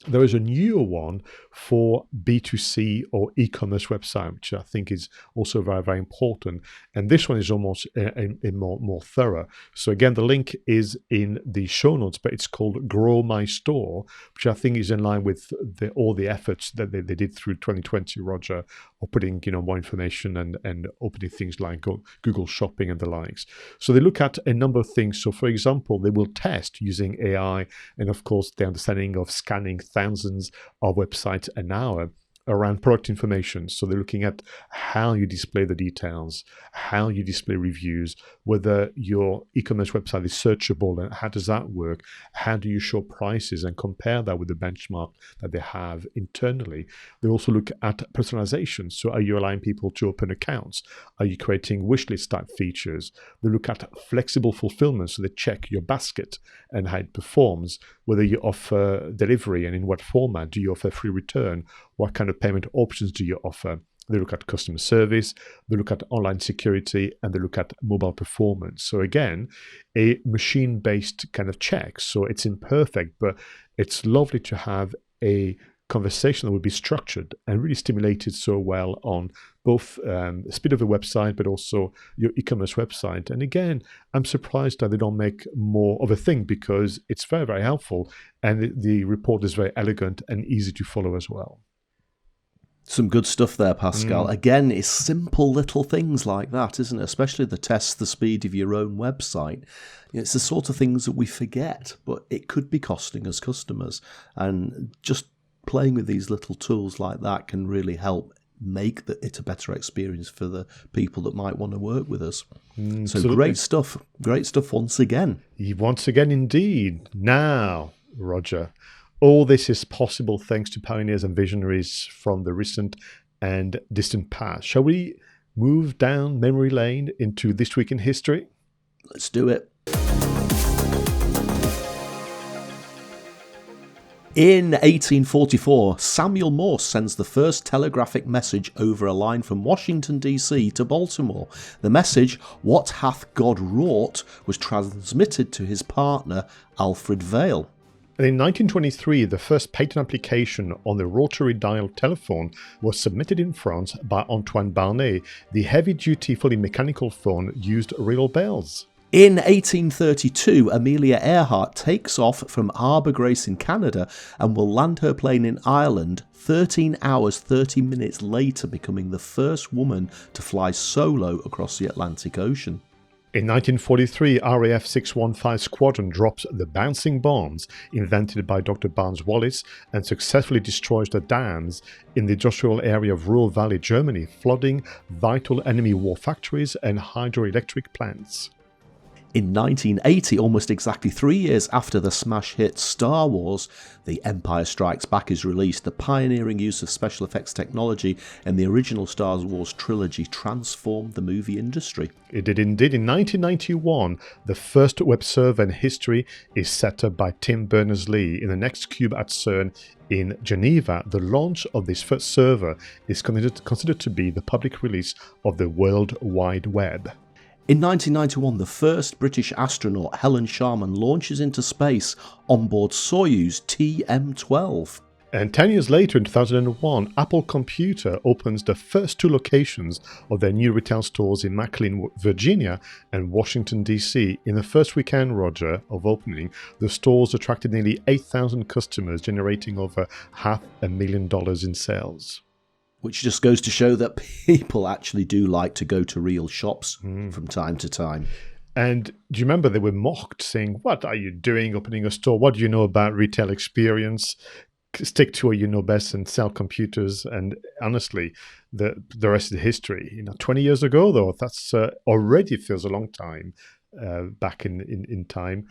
There is a newer one for B2C or e-commerce website, which I think is also very, very important. And this one is almost a more thorough. So again, the link is in the show notes, but it's called Grow My Store, which I think is in line with all the efforts that they did through 2020, Roger, or putting more information and opening things like Google Shopping and the likes. So they look at a number of things. So for example, they will test using AI and, of course, the understanding of scanning thousands of websites an hour around product information. So they're looking at how you display the details, how you display reviews, whether your e-commerce website is searchable and how does that work? How do you show prices and compare that with the benchmark that they have internally? They also look at personalization. So are you allowing people to open accounts? Are you creating wish list type features? They look at flexible fulfillment. So they check your basket and how it performs, whether you offer delivery and in what format. Do you offer free return? What kind of payment options do you offer? They look at customer service, they look at online security, and they look at mobile performance. So again, a machine-based kind of check. So it's imperfect, but it's lovely to have a conversation that would be structured and really stimulated so well on both the speed of the website, but also your e-commerce website. And again, I'm surprised that they don't make more of a thing, because it's very, very helpful. And the report is very elegant and easy to follow as well. Some good stuff there, Pascal. Again, it's simple little things like that, isn't it? Especially the test the speed of your own website. It's the sort of things that we forget, but it could be costing us customers. And just playing with these little tools like that can really help make it a better experience for the people that might want to work with us. So great stuff once again. Once again, indeed. Now, Roger, all this is possible thanks to pioneers and visionaries from the recent and distant past. Shall we move down memory lane into This Week in History? Let's do it. In 1844, Samuel Morse sends the first telegraphic message over a line from Washington, D.C. to Baltimore. The message, "What hath God wrought?" was transmitted to his partner, Alfred Vail. And in 1923, the first patent application on the rotary dial telephone was submitted in France by Antoine Barnet. The heavy-duty, fully mechanical phone used real bells. In 1832, Amelia Earhart takes off from Harbour Grace in Canada and will land her plane in Ireland 13 hours 30 minutes later, becoming the first woman to fly solo across the Atlantic Ocean. In 1943, RAF 615 Squadron drops the bouncing bombs invented by Dr. Barnes Wallis and successfully destroys the dams in the industrial area of Ruhr Valley, Germany, flooding vital enemy war factories and hydroelectric plants. In 1980, almost exactly 3 years after the smash hit Star Wars, The Empire Strikes Back is released. The pioneering use of special effects technology in the original Star Wars trilogy transformed the movie industry. It did indeed. In 1991, the first web server in history is set up by Tim Berners-Lee in the next cube at CERN in Geneva. The launch of this first server is considered to be the public release of the World Wide Web. In 1991, the first British astronaut, Helen Sharman, launches into space on board Soyuz TM-12. And 10 years later, in 2001, Apple Computer opens the first 2 locations of their new retail stores in McLean, Virginia and Washington, D.C. In the first weekend, Roger, of opening, the stores attracted nearly 8,000 customers, generating over $500,000 in sales. Which just goes to show that people actually do like to go to real shops from time to time. And do you remember they were mocked, saying, "What are you doing opening a store? What do you know about retail experience? Stick to what you know best and sell computers." And honestly, the rest is history. 20 years ago, though, that's already feels a long time back in time.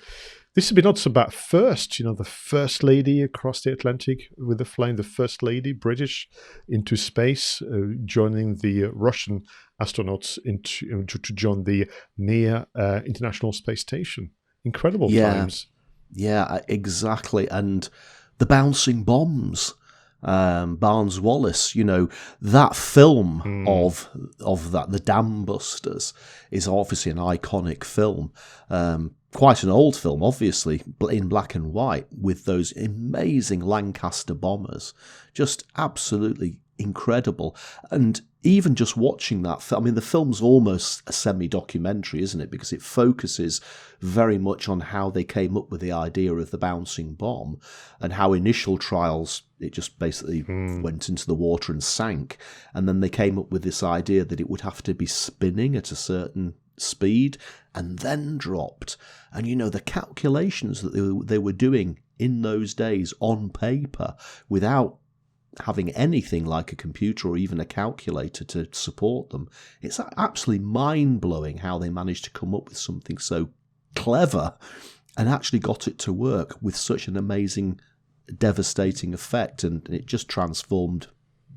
This would be not so bad. First, the first lady across the Atlantic with the flying, the first lady, British, into space, joining the Russian astronauts to join the Mir International Space Station. Incredible times. Yeah, exactly. And the bouncing bombs. Barnes Wallis, that film of that, the Dam Busters, is obviously an iconic film. Quite an old film, obviously, in black and white, with those amazing Lancaster bombers. Just absolutely incredible. And even just watching that film, the film's almost a semi-documentary, isn't it? Because it focuses very much on how they came up with the idea of the bouncing bomb and how initial trials, it just basically went into the water and sank. And then they came up with this idea that it would have to be spinning at a certain speed and then dropped. And the calculations that they were doing in those days on paper without having anything like a computer or even a calculator to support them. It's absolutely mind-blowing how they managed to come up with something so clever and actually got it to work with such an amazing, devastating effect. And it just transformed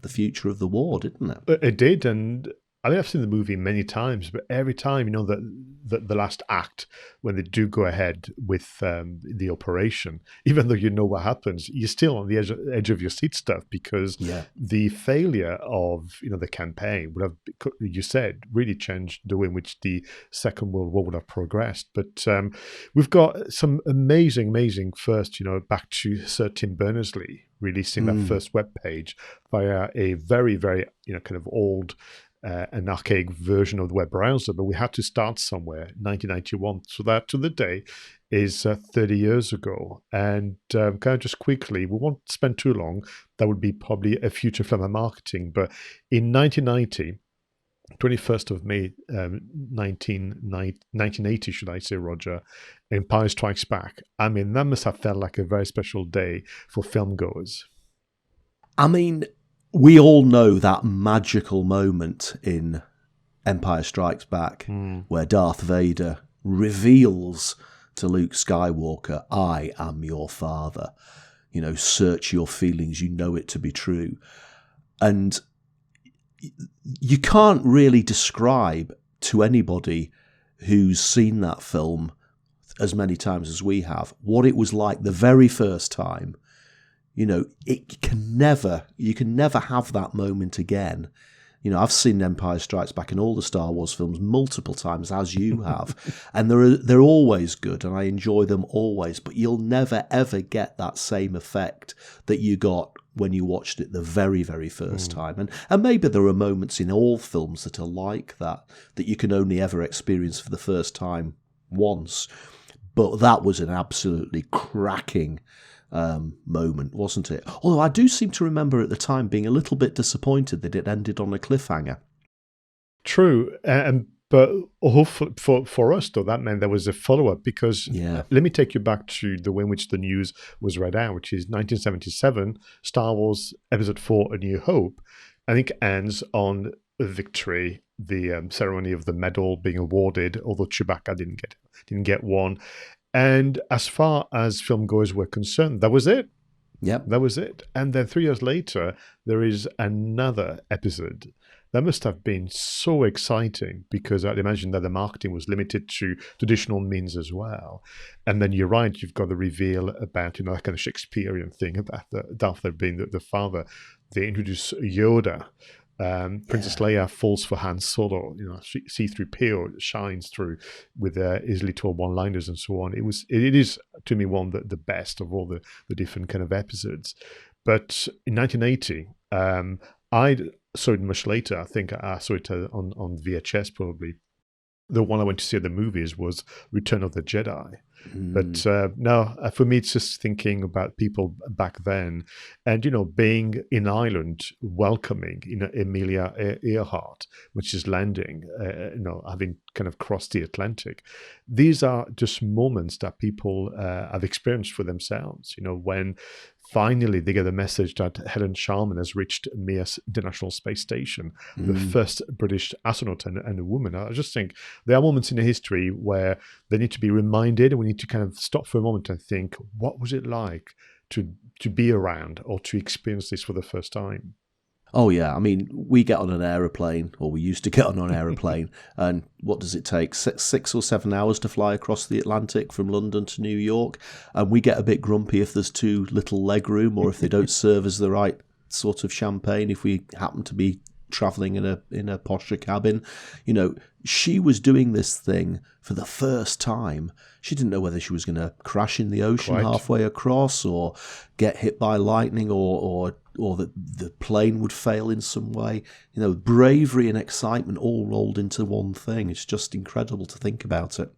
the future of the war, didn't it? It did. And I mean, I've seen the movie many times, but every time, the last act, when they do go ahead with the operation, even though you know what happens, you're still on the edge of your seat stuff, because the failure of, the campaign would have, you said, really changed the way in which the Second World War would have progressed. But we've got some amazing first, back to 𝗧𝗵𝗲 𝗪𝗧 releasing that first webpage via a very, very, kind of old, an archaic version of the web browser, but we had to start somewhere, 1991. So that to the day is 30 years ago. And kind of just quickly, we won't spend too long. That would be probably a future film of marketing. But in 1990, 21st of May, 1980, should I say, Roger, Empire Strikes Back. I mean, that must have felt like a very special day for film goers. I mean, we all know that magical moment in Empire Strikes Back where Darth Vader reveals to Luke Skywalker, "I am your father. Search your feelings. You know it to be true." And you can't really describe to anybody who's seen that film as many times as we have what it was like the very first time. You can never have that moment again. I've seen Empire Strikes Back and all the Star Wars films multiple times, as you have, and they're always good, and I enjoy them always. But you'll never ever get that same effect that you got when you watched it the very, very first time. And maybe there are moments in all films that are like that you can only ever experience for the first time once. But that was an absolutely cracking moment, wasn't it? Although I do seem to remember at the time being a little bit disappointed that it ended on a cliffhanger. True, but hopefully for us, though, that meant there was a follow-up, because let me take you back to the way in which the news was read out, which is 1977, Star Wars Episode 4, A New Hope, I think, ends on victory, the ceremony of the medal being awarded, although Chewbacca didn't get one. And as far as film goers were concerned, that was it. Yep. That was it. And then 3 years later, there is another episode. That must have been so exciting, because I'd imagine that the marketing was limited to traditional means as well. And then you're right, you've got the reveal about, that kind of Shakespearean thing about Darth Vader being the father. They introduce Yoda. Princess Leia falls for Han Solo. C-3PO shines through with his little one-liners and so on. It is to me one of the best of all the different kind of episodes. But in 1980, I saw it much later. I think I saw it on VHS probably. The one I went to see at the movies was Return of the Jedi. But no, for me, it's just thinking about people back then, and being in Ireland, welcoming Amelia Earhart, which is landing, having kind of crossed the Atlantic. These are just moments that people have experienced for themselves. When finally they get a message that Helen Sharman has reached Mir International Space Station, the first British astronaut and a woman. I just think there are moments in the history where they need to be reminded, and we need to kind of stop for a moment and think, what was it like to be around or to experience this for the first time? Oh, yeah. I mean, we get on an aeroplane, or we used to get on an aeroplane, and what does it take? 6 or 7 hours to fly across the Atlantic from London to New York, and we get a bit grumpy if there's too little leg room, or if they don't serve us the right sort of champagne, if we happen to be travelling in a posher cabin. She was doing this thing for the first time. She didn't know whether she was going to crash in the ocean halfway across, or get hit by lightning, or that the plane would fail in some way. Bravery and excitement all rolled into one thing. It's just incredible to think about it.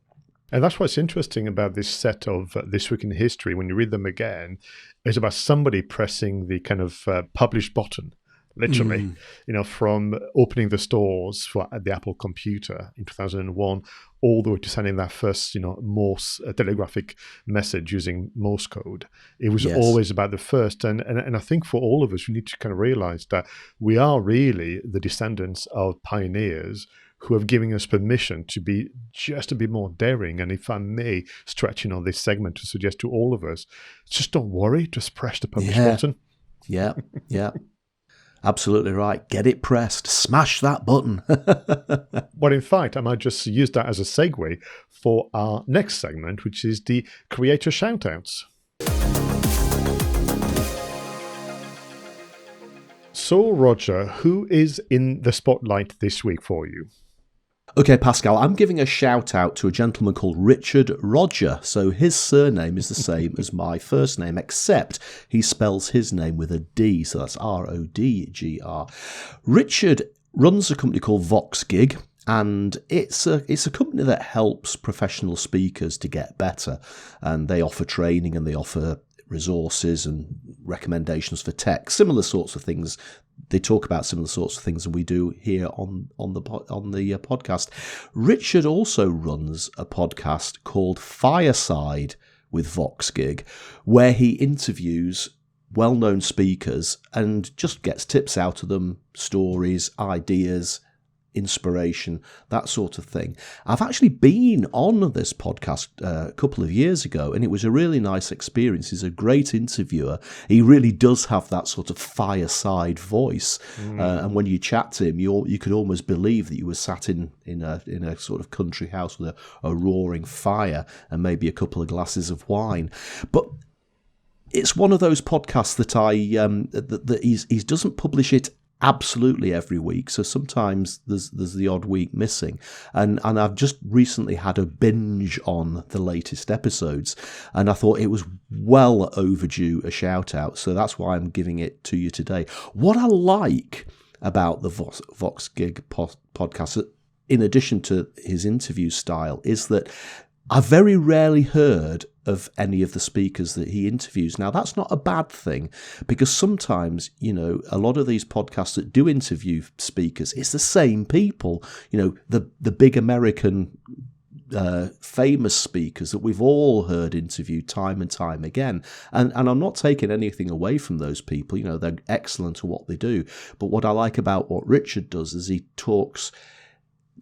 And that's what's interesting about this set of This Week in History. When you read them again, it's about somebody pressing the kind of publish button. Literally, from opening the stores for the Apple computer in 2001, all the way to sending that first, Morse telegraphic message using Morse code. It was always about the first. And I think for all of us, we need to kind of realize that we are really the descendants of pioneers who have given us permission to be just a bit more daring. And if I may stretch this segment to suggest to all of us, just don't worry, just press the publish button. Yeah. Absolutely right. Get it pressed. Smash that button. Well, in fact, I might just use that as a segue for our next segment, which is the creator shoutouts. So, Roger, who is in the spotlight this week for you? Okay, Pascal, I'm giving a shout out to a gentleman called Richard Rodger. So his surname is the same as my first name, except he spells his name with a D. So that's Rodgr. Richard runs a company called VoxGig, and it's a company that helps professional speakers to get better. And they offer training and they offer resources and recommendations for tech, similar sorts of things. They talk about similar sorts of things that we do here on the podcast. Richard also runs a podcast called Fireside with VoxGig, where he interviews well-known speakers and just gets tips out of them, stories, ideas, inspiration, that sort of thing. I've actually been on this podcast a couple of years ago, and it was a really nice experience. He's a great interviewer. He really does have that sort of fireside voice, and when you chat to him, you could almost believe that you were sat in a sort of country house with a roaring fire and maybe a couple of glasses of wine. But it's one of those podcasts that that he doesn't publish it absolutely every week, so sometimes there's the odd week missing, and I've just recently had a binge on the latest episodes, and I thought it was well overdue a shout out, so that's why I'm giving it to you today. What I like about the VoxGig podcast, in addition to his interview style, is that I've very rarely heard of any of the speakers that he interviews. Now, that's not a bad thing, because sometimes, a lot of these podcasts that do interview speakers, it's the same people, the big American famous speakers that we've all heard interviewed time and time again. And I'm not taking anything away from those people. They're excellent at what they do. But what I like about what Richard does is he talks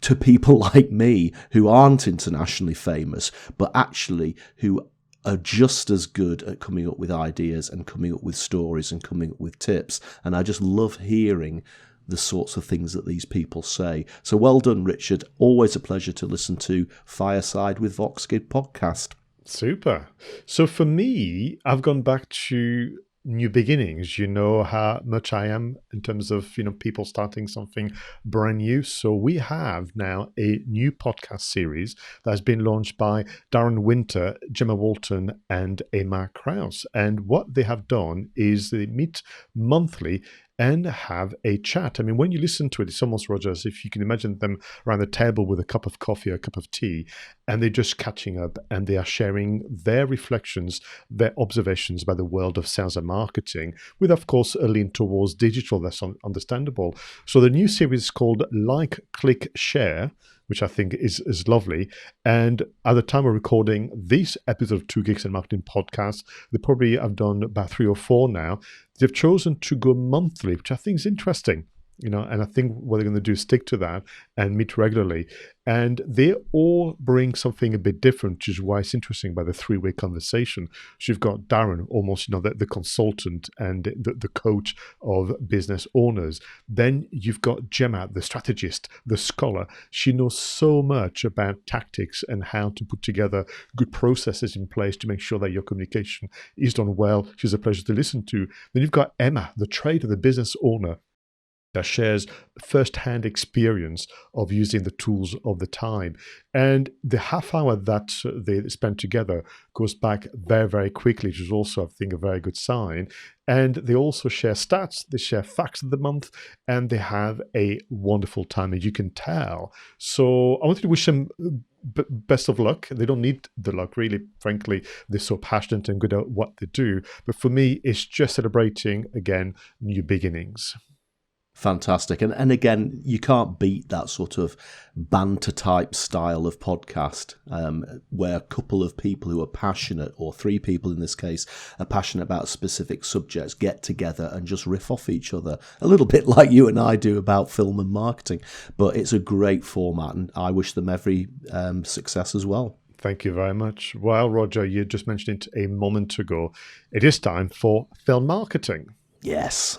to people like me who aren't internationally famous, but actually who are just as good at coming up with ideas and coming up with stories and coming up with tips. And I just love hearing the sorts of things that these people say. So well done, Richard. Always a pleasure to listen to Fireside with VoxGig podcast. Super. So for me, I've gone back to new beginnings. You know how much I am in terms of, people starting something brand new. So we have now a new podcast series that has been launched by Darren Winter, Gemma Walton, and Emma Krause. And what they have done is they meet monthly and have a chat. I mean, when you listen to it, it's almost, Roger, as if you can imagine them around the table with a cup of coffee or a cup of tea, and they're just catching up and they are sharing their reflections, their observations about the world of sales and marketing, with, of course, a lean towards digital. That's understandable. So the new series is called Like, Click, Share, which I think is lovely. And at the time of recording this episode of Two Geeks and Marketing podcast, they probably have done about 3 or 4 now. They've chosen to go monthly, which I think is interesting. And I think what they're going to do is stick to that and meet regularly. And they all bring something a bit different, which is why it's interesting by the 3-way conversation. So you've got Darren, almost, the consultant and the coach of business owners. Then you've got Gemma, the strategist, the scholar. She knows so much about tactics and how to put together good processes in place to make sure that your communication is done well. She's a pleasure to listen to. Then you've got Emma, the trader, the business owner, that shares first-hand experience of using the tools of the time. And the half hour that they spend together goes back very, very quickly, which is also, I think, a very good sign. And they also share stats, they share facts of the month, and they have a wonderful time, as you can tell. So I wanted to wish them best of luck. They don't need the luck, really. Frankly, they're so passionate and good at what they do. But for me, it's just celebrating, again, new beginnings. Fantastic. And again, you can't beat that sort of banter type style of podcast where a couple of people who are passionate, or 3 people in this case, are passionate about specific subjects, get together and just riff off each other. A little bit like you and I do about film and marketing. But it's a great format, and I wish them every success as well. Thank you very much. Well, Roger, you just mentioned it a moment ago. It is time for film marketing. Yes.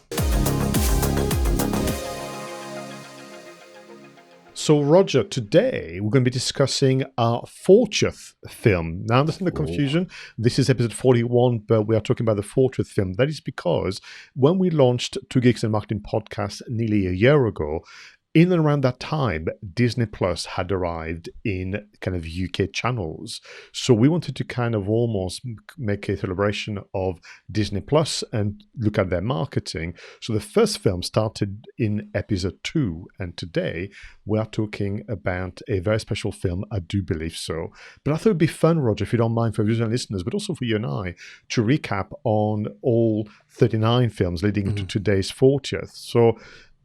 So, Roger, today we're going to be discussing our 40th film. Now, there's no confusion. This is episode 41, but we are talking about the 40th film. That is because when we launched Two Geeks and Marketing podcast nearly a year ago, in and around that time, Disney Plus had arrived in kind of UK channels. So we wanted to kind of almost make a celebration of Disney Plus and look at their marketing. So the first film started in episode 2. And today we are talking about a very special film, I do believe so. But I thought it'd be fun, Roger, if you don't mind, for viewers and listeners, but also for you and I, to recap on all 39 films leading into today's 40th. So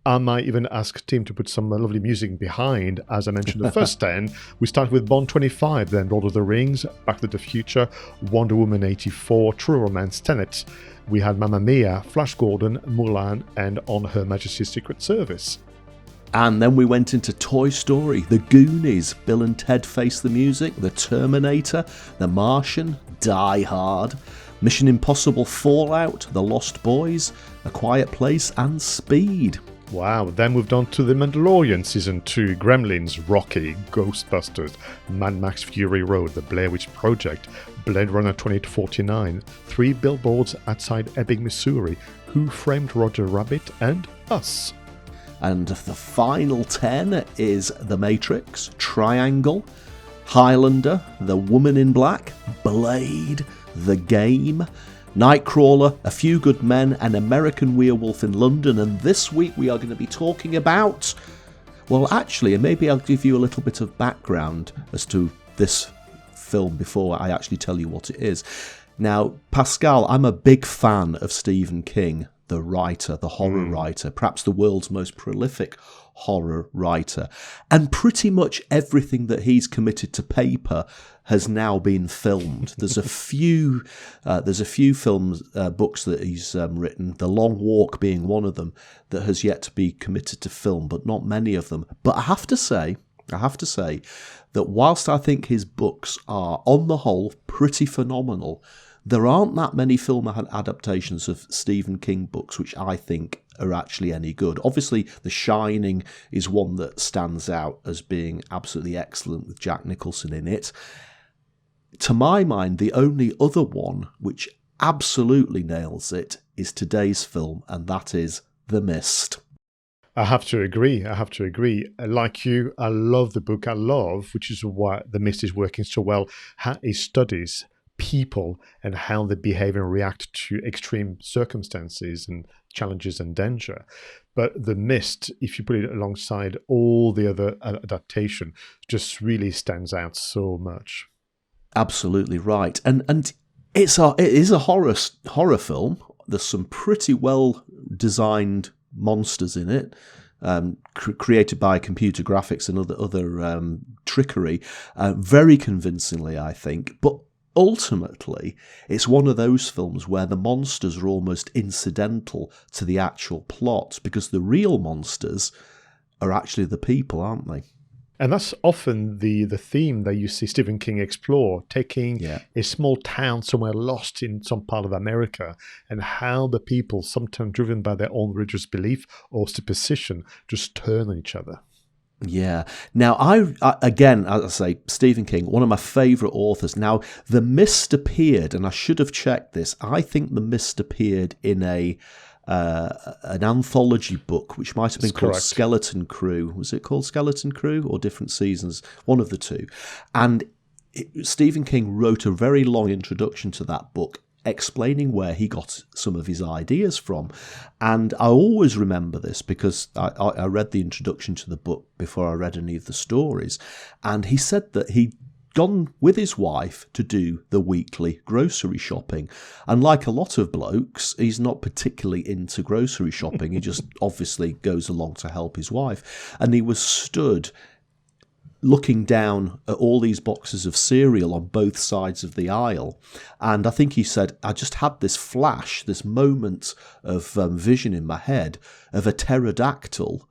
I might even ask Tim to put some lovely music behind. As I mentioned, the first 10, we start with Bond 25, then Lord of the Rings, Back to the Future, Wonder Woman 84, True Romance, Tenet. We had Mamma Mia, Flash Gordon, Mulan, and On Her Majesty's Secret Service. And then we went into Toy Story, The Goonies, Bill and Ted Face the Music, The Terminator, The Martian, Die Hard, Mission Impossible Fallout, The Lost Boys, A Quiet Place, and Speed. Wow, then moved on to The Mandalorian Season 2, Gremlins, Rocky, Ghostbusters, Mad Max Fury Road, The Blair Witch Project, Blade Runner 2049, 3 Billboards Outside Ebbing, Missouri, Who Framed Roger Rabbit, and Us. And the final 10 is The Matrix, Triangle, Highlander, The Woman in Black, Blade, The Game, Nightcrawler, A Few Good Men, and American Werewolf in London. And this week we are going to be talking about, well, actually, and maybe I'll give you a little bit of background as to this film before I actually tell you what it is. Now, Pascal, I'm a big fan of Stephen King, the writer, the horror writer, perhaps the world's most prolific horror writer. And pretty much everything that he's committed to paper has now been filmed. There's a few films, books that he's written, The Long Walk being one of them, that has yet to be committed to film, but not many of them. But I have to say that whilst I think his books are, on the whole, pretty phenomenal, there aren't that many film adaptations of Stephen King books which I think are actually any good. Obviously, The Shining is one that stands out as being absolutely excellent with Jack Nicholson in it. To my mind, the only other one which absolutely nails it is today's film, and that is The Mist. I have to agree. Like you, I love the book. I love, which is why The Mist is working so well, how it studies people and how they behave and react to extreme circumstances and challenges and danger. But The Mist, if you put it alongside all the other adaptation, just really stands out so much. Absolutely right, and it is a horror film. There's some pretty well designed monsters in it, created by computer graphics and other trickery, very convincingly, I think. But ultimately, it's one of those films where the monsters are almost incidental to the actual plot, because the real monsters are actually the people, aren't they? And that's often the theme that you see Stephen King explore, taking a small town somewhere lost in some part of America, and how the people, sometimes driven by their own religious belief or superstition, just turn on each other. Yeah. Now, I again, as I say, Stephen King, one of my favourite authors. Now, The Mist appeared, and I should have checked this, I think The Mist appeared in an anthology book, which might have been called Skeleton Crew. Was it called Skeleton Crew or Different Seasons? One of the two. And Stephen King wrote a very long introduction to that book, explaining where he got some of his ideas from. And I always remember this because I read the introduction to the book before I read any of the stories. And he said that he'd gone with his wife to do the weekly grocery shopping. And like a lot of blokes, he's not particularly into grocery shopping. He just obviously goes along to help his wife. And he was stood looking down at all these boxes of cereal on both sides of the aisle. And I think he said, I just had this flash, this moment of vision in my head of a pterodactyl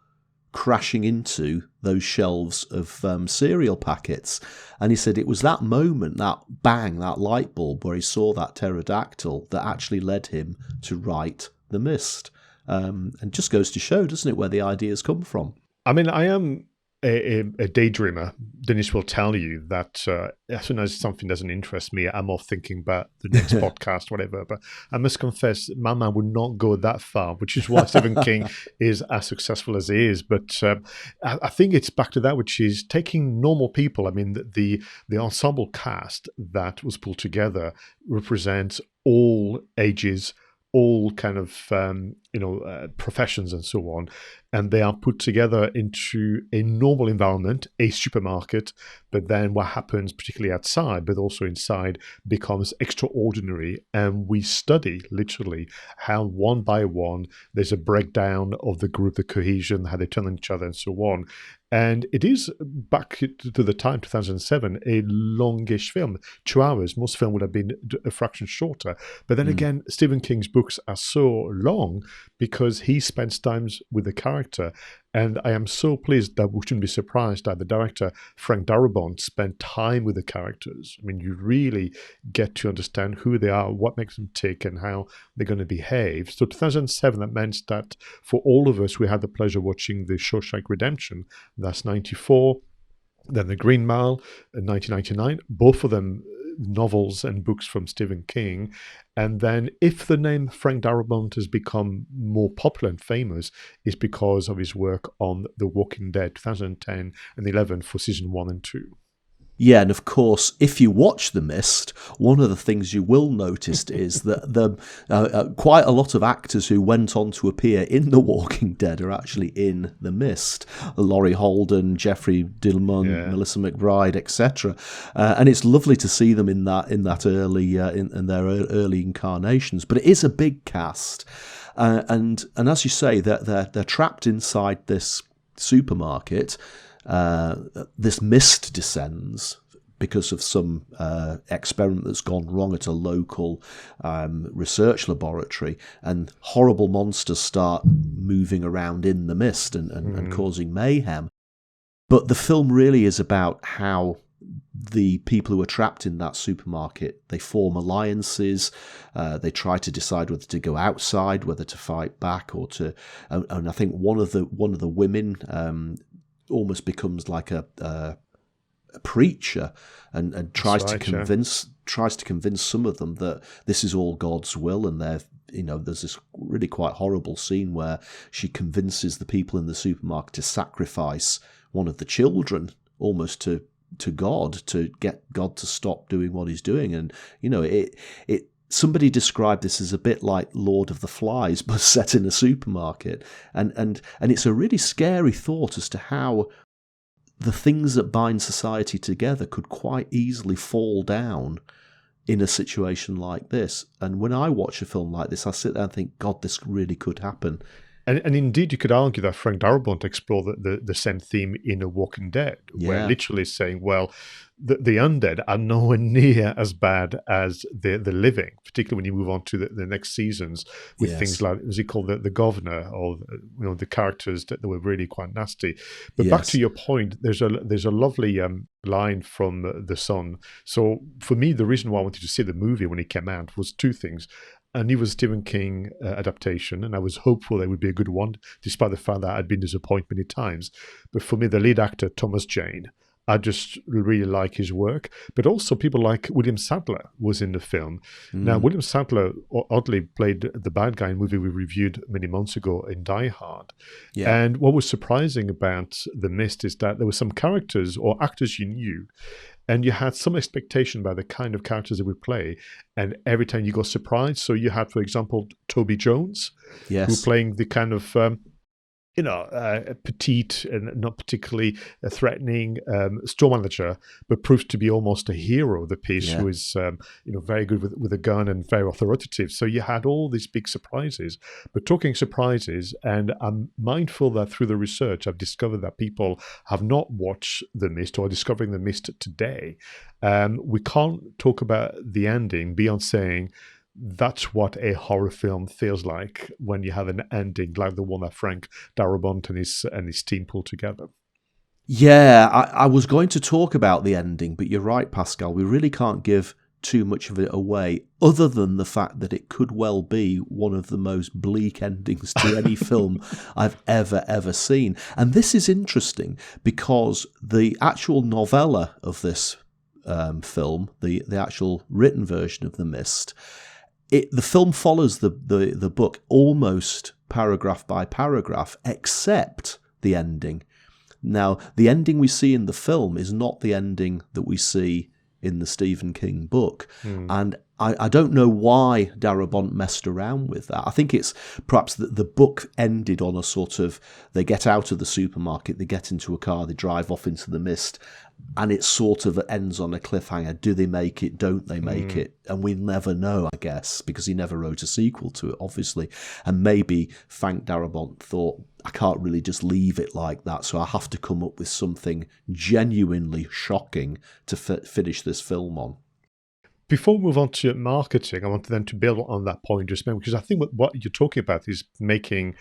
crashing into those shelves of cereal packets. And he said it was that moment, that bang, that light bulb where he saw that pterodactyl that actually led him to write The Mist. And just goes to show, doesn't it, where the ideas come from. I mean, I am a daydreamer, Dennis will tell you that as soon as something doesn't interest me, I'm off thinking about the next podcast, whatever. But I must confess, my mind would not go that far, which is why Stephen King is as successful as he is. But I think it's back to that, which is taking normal people. I mean, the ensemble cast that was pulled together represents all ages, all kind of professions and so on, and they are put together into a normal environment, a supermarket, but then what happens particularly outside but also inside becomes extraordinary, and we study literally how one by one there's a breakdown of the group, the cohesion, how they turn on each other and so on. And it is, back to the time, 2007, a longish film, 2 hours. Most film would have been a fraction shorter. But then again, Stephen King's books are so long because he spends time with the character. And I am so pleased that we shouldn't be surprised that the director, Frank Darabont, spent time with the characters. I mean, you really get to understand who they are, what makes them tick, and how they're going to behave. So 2007, that meant that for all of us, we had the pleasure of watching the 𝗧𝗵𝗲 Redemption. That's 94. Then The Green Mile in 1999. Both of them novels and books from Stephen King. And then if the name Frank Darabont has become more popular and famous, it's because of his work on The Walking Dead 2010 and 11 for season 1 and 2. Yeah, and of course, if you watch The Mist, one of the things you will notice is that quite a lot of actors who went on to appear in The Walking Dead are actually in The Mist. Laurie Holden, Jeffrey Dillman, Melissa McBride, etc. And it's lovely to see them in that early in their early incarnations. But it is a big cast, and as you say, they're trapped inside this supermarket. This mist descends because of some experiment that's gone wrong at a local research laboratory, and horrible monsters start moving around in the mist and causing mayhem. But the film really is about how the people who are trapped in that supermarket, they form alliances, they try to decide whether to go outside, whether to fight back, or to and I think one of the women almost becomes like a preacher and tries to convince some of them that this is all God's will, and there's this really quite horrible scene where she convinces the people in the supermarket to sacrifice one of the children almost to God, to get God to stop doing what he's doing. And somebody described this as a bit like Lord of the Flies, but set in a supermarket. And it's a really scary thought as to how the things that bind society together could quite easily fall down in a situation like this. And when I watch a film like this, I sit there and think, God, this really could happen. And indeed, you could argue that Frank Darabont explored the same theme in A Walking Dead, where literally saying, well, the undead are nowhere near as bad as the living, particularly when you move on to the next seasons with things like, was he called the governor, or the characters that were really quite nasty. But back to your point, there's a lovely line from The Sun. So for me, the reason why I wanted to see the movie when it came out was two things. I knew it was a Stephen King adaptation, and I was hopeful that it would be a good one, despite the fact that I'd been disappointed many times. But for me, the lead actor, Thomas Jane, I just really like his work. But also people like William Sadler was in the film. Now, William Sadler oddly played the bad guy in a movie we reviewed many months ago in Die Hard. Yeah. And what was surprising about The Mist is that there were some characters or actors you knew, and you had some expectation about the kind of characters they would play, and every time you got surprised. So you had, for example, Toby Jones, who playing the kind of petite and not particularly threatening store manager, but proved to be almost a hero of the piece, who is very good with a gun and very authoritative. So you had all these big surprises. But talking surprises, and I'm mindful that through the research I've discovered that people have not watched The Mist or are discovering The Mist today. We can't talk about the ending beyond saying that's what a horror film feels like when you have an ending like the one that Frank Darabont and his team pulled together. Yeah, I was going to talk about the ending, but you're right, Pascal. We really can't give too much of it away, other than the fact that it could well be one of the most bleak endings to any film I've ever seen. And this is interesting because the actual novella of this film, the actual written version of The Mist, the film follows the book almost paragraph by paragraph, except the ending. Now, the ending we see in the film is not the ending that we see in the Stephen King book. And I don't know why Darabont messed around with that. I think it's perhaps that the book ended on a sort of, they get out of the supermarket, they get into a car, they drive off into the mist, and it sort of ends on a cliffhanger. Do they make it? Don't they make it? And we never know, I guess, because he never wrote a sequel to it, obviously. And maybe Frank Darabont thought, I can't really just leave it like that, so I have to come up with something genuinely shocking to finish this film on. Before we move on to marketing, I want then to build on that point just now, because I think what you're talking about is making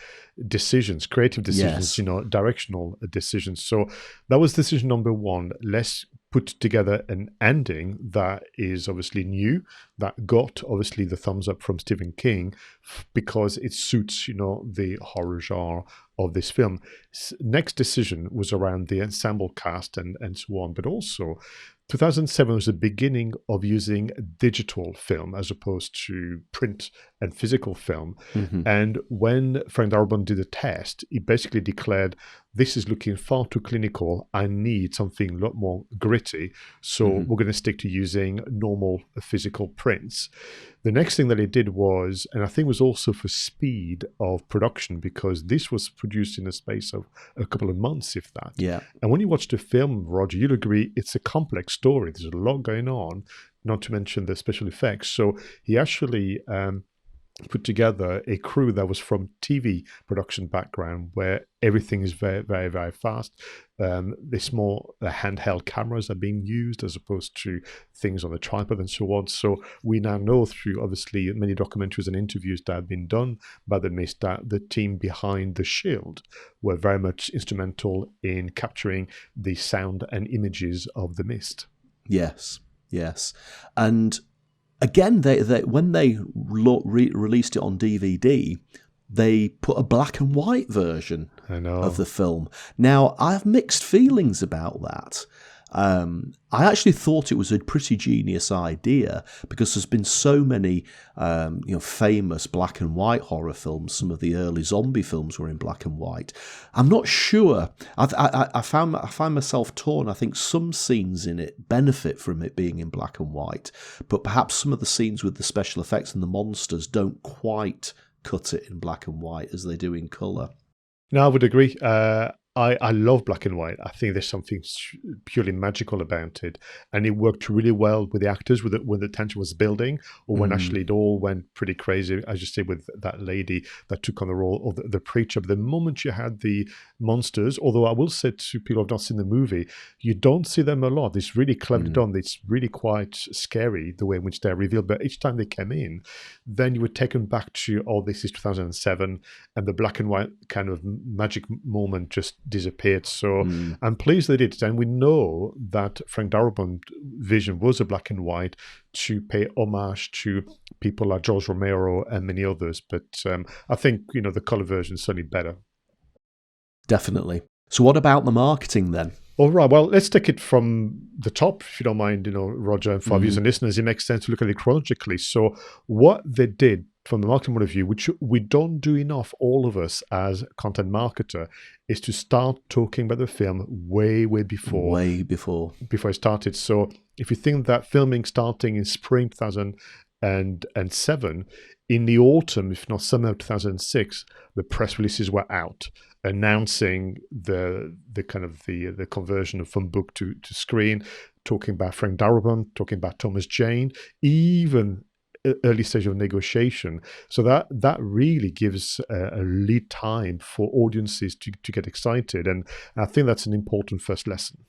decisions, creative decisions, Yes. Directional decisions. So that was decision number one. Let's put together an ending that is obviously new, that got obviously the thumbs up from Stephen King because it suits, the horror genre of this film. Next decision was around the ensemble cast and so on, but also 2007 was the beginning of using digital film as opposed to print and physical film. And when Frank Darabont did a test, he basically declared, this is looking far too clinical. I need something a lot more gritty. So we're going to stick to using normal physical prints. The next thing that he did was, and I think was also for speed of production, because this was produced in a space of a couple of months, if that. Yeah. And when you watch the film, Roger, you'll agree it's a complex story. There's a lot going on, not to mention the special effects. So he actually put together a crew that was from TV production background, where everything is very, very, very fast. The small handheld cameras are being used as opposed to things on the tripod and so on. So we now know through obviously many documentaries and interviews that have been done by The Mist that the team behind The Shield were very much instrumental in capturing the sound and images of The Mist. Yes. And again, they when they released it on DVD, they put a black and white version of the film. Now, I have mixed feelings about that. I actually thought it was a pretty genius idea because there's been so many famous black and white horror films. Some of the early zombie films were in black and white. I'm not sure. I find myself torn. I think some scenes in it benefit from it being in black and white, but perhaps some of the scenes with the special effects and the monsters don't quite cut it in black and white as they do in colour. No, I would agree. I love black and white. I think there's something purely magical about it. And it worked really well with the actors when the tension was building, or when actually it all went pretty crazy, as you say, with that lady that took on the role of the preacher. But the moment you had the monsters, although I will say to people who have not seen the movie, you don't see them a lot. It's really clever done. It's really quite scary the way in which they're revealed. But each time they came in, then you were taken back to, this is 2007, and the black and white kind of magic moment just disappeared. So I'm pleased they did it. And we know that Frank Darabont's vision was a black and white to pay homage to people like George Romero and many others. But I think, the color version is certainly better. Definitely. So what about the marketing then? All right. Well, let's take it from the top, if you don't mind, Roger, and for our viewers and listeners, it makes sense to look at it chronologically. So what they did from the marketing point of view, which we don't do enough, all of us as content marketer, is to start talking about the film way before it started. So if you think that filming starting in spring 2007, in the autumn, if not summer of 2006, the press releases were out announcing the conversion from book to screen, talking about Frank Darabont, talking about Thomas Jane, even early stage of negotiation. So that really gives a lead time for audiences to get excited. And I think that's an important first lesson.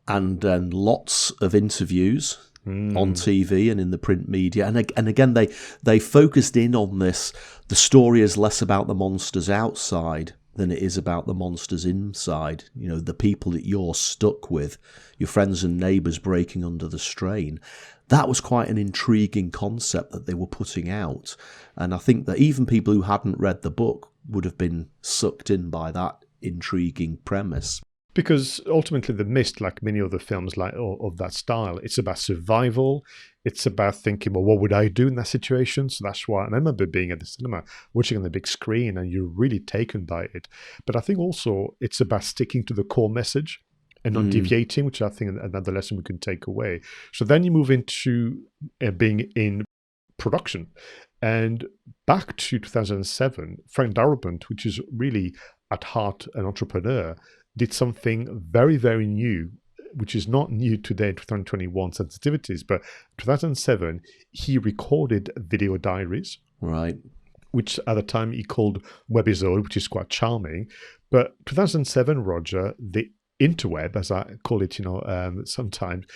And lots of interviews on TV and in the print media. And again, they focused in on this. The story is less about the monsters outside than it is about the monsters inside. You know, the people that you're stuck with, your friends and neighbours breaking under the strain. That was quite an intriguing concept that they were putting out. And I think that even people who hadn't read the book would have been sucked in by that intriguing premise. Because ultimately The Mist, like many other films of that style, it's about survival. It's about thinking, well, what would I do in that situation? So that's why I remember being at the cinema, watching on the big screen, and you're really taken by it. But I think also it's about sticking to the core message and not deviating, which I think another lesson we can take away. So then you move into being in production. And back to 2007, Frank Darabont, which is really at heart an entrepreneur, did something very, very new, which is not new today in 2021 sensitivities, but 2007, he recorded video diaries. Right. Which at the time he called webisode, which is quite charming. But 2007, Roger, the interweb, as I call it, sometimes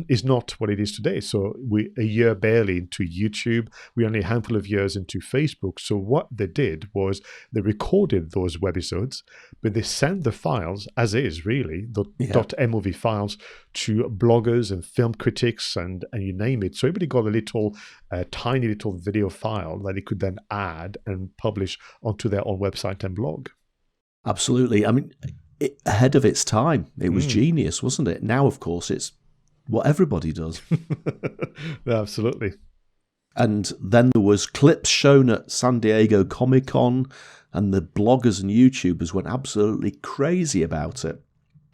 is not what it is today. So we're a year barely into YouTube. We're only a handful of years into Facebook. So what they did was they recorded those webisodes, but they sent the files as is, really, the .mov files, to bloggers and film critics and you name it. So everybody got a little, tiny little video file that they could then add and publish onto their own website and blog. Absolutely. I mean, ahead of its time. It was genius, wasn't it? Now, of course, it's what everybody does. Absolutely. And then there was clips shown at San Diego Comic-Con, and the bloggers and YouTubers went absolutely crazy about it.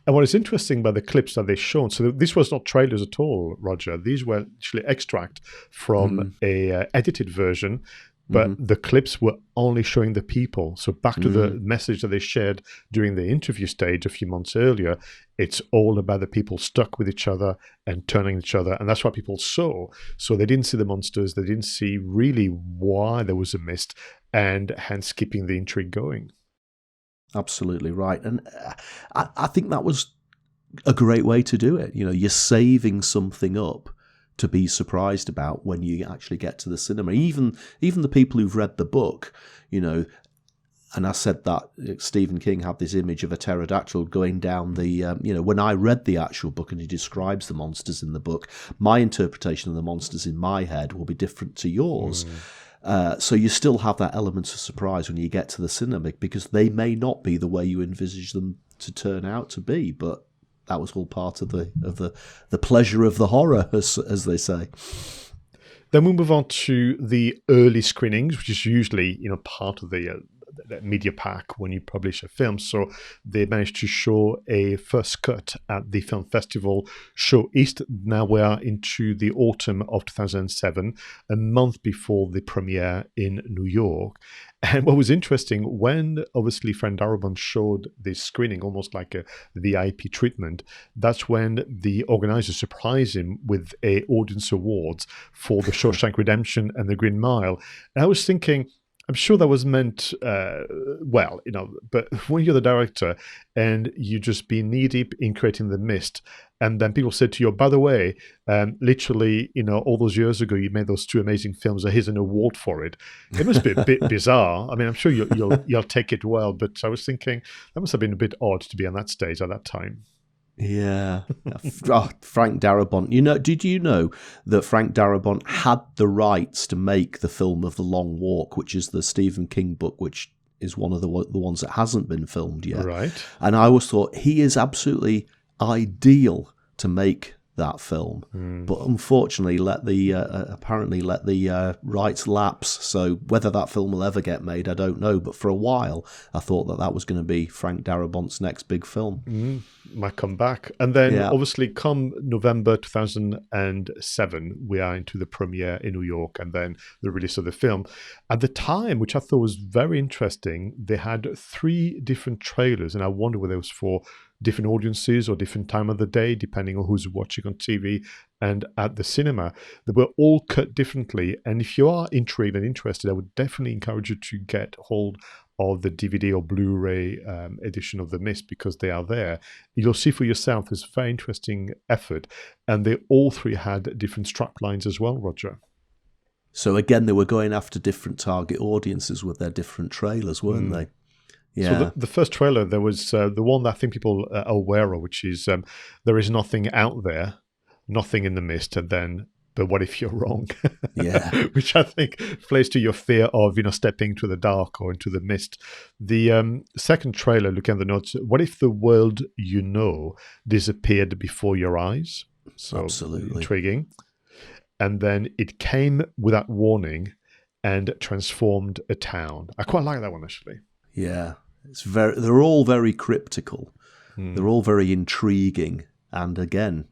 And what is interesting about the clips that they shown, so this was not trailers at all, Roger. These were actually extract from a edited version. But the clips were only showing the people. So back to the message that they shared during the interview stage a few months earlier, it's all about the people stuck with each other and turning each other. And that's what people saw. So they didn't see the monsters. They didn't see really why there was a mist, and hence keeping the intrigue going. Absolutely right. And I think that was a great way to do it. You know, you're saving something up to be surprised about when you actually get to the cinema. Even the people who've read the book, you know, and I said that Stephen King had this image of a pterodactyl going down the, when I read the actual book and he describes the monsters in the book, my interpretation of the monsters in my head will be different to yours. So you still have that element of surprise when you get to the cinema, because they may not be the way you envisage them to turn out to be, but that was all part of the pleasure of the horror, as they say. Then we move on to the early screenings, which is usually part of the media pack when you publish a film. So they managed to show a first cut at the film festival Show East. Now we are into the autumn of 2007, a month before the premiere in New York. And what was interesting, when obviously Frank Darabont showed this screening, almost like a VIP treatment, that's when the organizers surprised him with a audience awards for The Shawshank Redemption and The Green Mile. And I was thinking, I'm sure that was meant well, but when you're the director and you just be knee deep in creating The Mist, and then people said to you, by the way, literally, all those years ago, you made those two amazing films, and here's an award for it. It must be a bit bizarre. I mean, I'm sure you'll take it well, but I was thinking that must have been a bit odd to be on that stage at that time. Yeah. Frank Darabont. Did you know that Frank Darabont had the rights to make the film of The Long Walk, which is the Stephen King book, which is one of the ones that hasn't been filmed yet? Right. And I always thought he is absolutely ideal to make that film, but unfortunately apparently let the rights lapse. So whether that film will ever get made, I don't know. But for a while, I thought that was going to be Frank Darabont's next big film. Might come back. And then obviously come November 2007, we are into the premiere in New York and then the release of the film. At the time, which I thought was very interesting, they had 3 different trailers, and I wonder whether it was for different audiences or different time of the day, depending on who's watching on TV and at the cinema. They were all cut differently. And if you are intrigued and interested, I would definitely encourage you to get hold of the DVD or Blu-ray edition of The Mist, because they are there. You'll see for yourself, there's a very interesting effort. And they all 3 had different strap lines as well, Roger. So again, they were going after different target audiences with their different trailers, weren't they? Yeah. So the first trailer, there was the one that I think people are aware of, which is there is nothing out there, nothing in the mist, and then, but what if you're wrong? Yeah. Which I think plays to your fear of, stepping to the dark or into the mist. The second trailer, looking at the notes, what if the world you know disappeared before your eyes? So absolutely intriguing. And then it came without warning and transformed a town. I quite like that one, actually. Yeah. They're all very cryptical. They're all very intriguing. And again,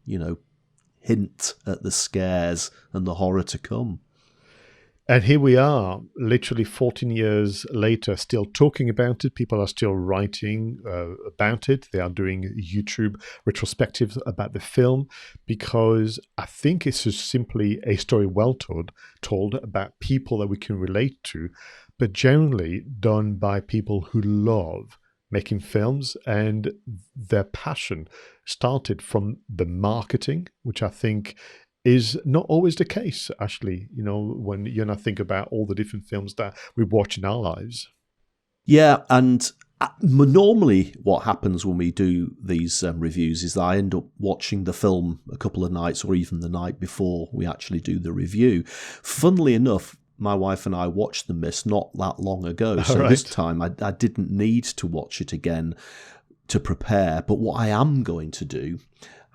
hint at the scares and the horror to come. And here we are, literally 14 years later, still talking about it. People are still writing about it. They are doing YouTube retrospectives about the film, because I think it's just simply a story well told about people that we can relate to, but generally done by people who love making films, and their passion started from the marketing, which I think is not always the case, actually, when you and I think about all the different films that we watch in our lives. Yeah, and normally what happens when we do these reviews is that I end up watching the film a couple of nights or even the night before we actually do the review. Funnily enough, my wife and I watched The Mist not that long ago, so right. This time I didn't need to watch it again to prepare. But what I am going to do,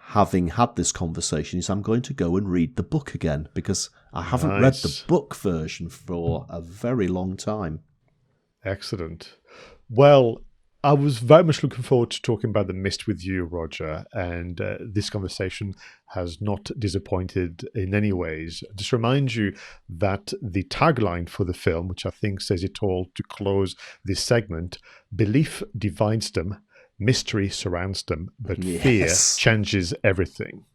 having had this conversation, is I'm going to go and read the book again, because I haven't read the book version for a very long time. Excellent. Well, I was very much looking forward to talking about The Mist with you, Roger, and this conversation has not disappointed in any ways. Just remind you that the tagline for the film, which I think says it all to close this segment, belief divides them, mystery surrounds them, but fear changes everything.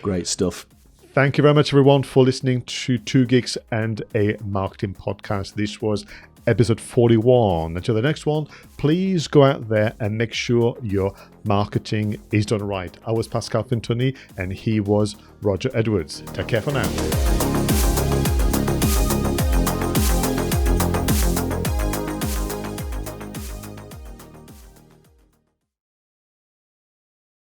Great stuff. Thank you very much, everyone, for listening to Two Geeks and a Marketing Podcast. This was episode 41. Until the next one, please go out there and make sure your marketing is done right. I was Pascal Fintoni, and he was Roger Edwards. Take care for now.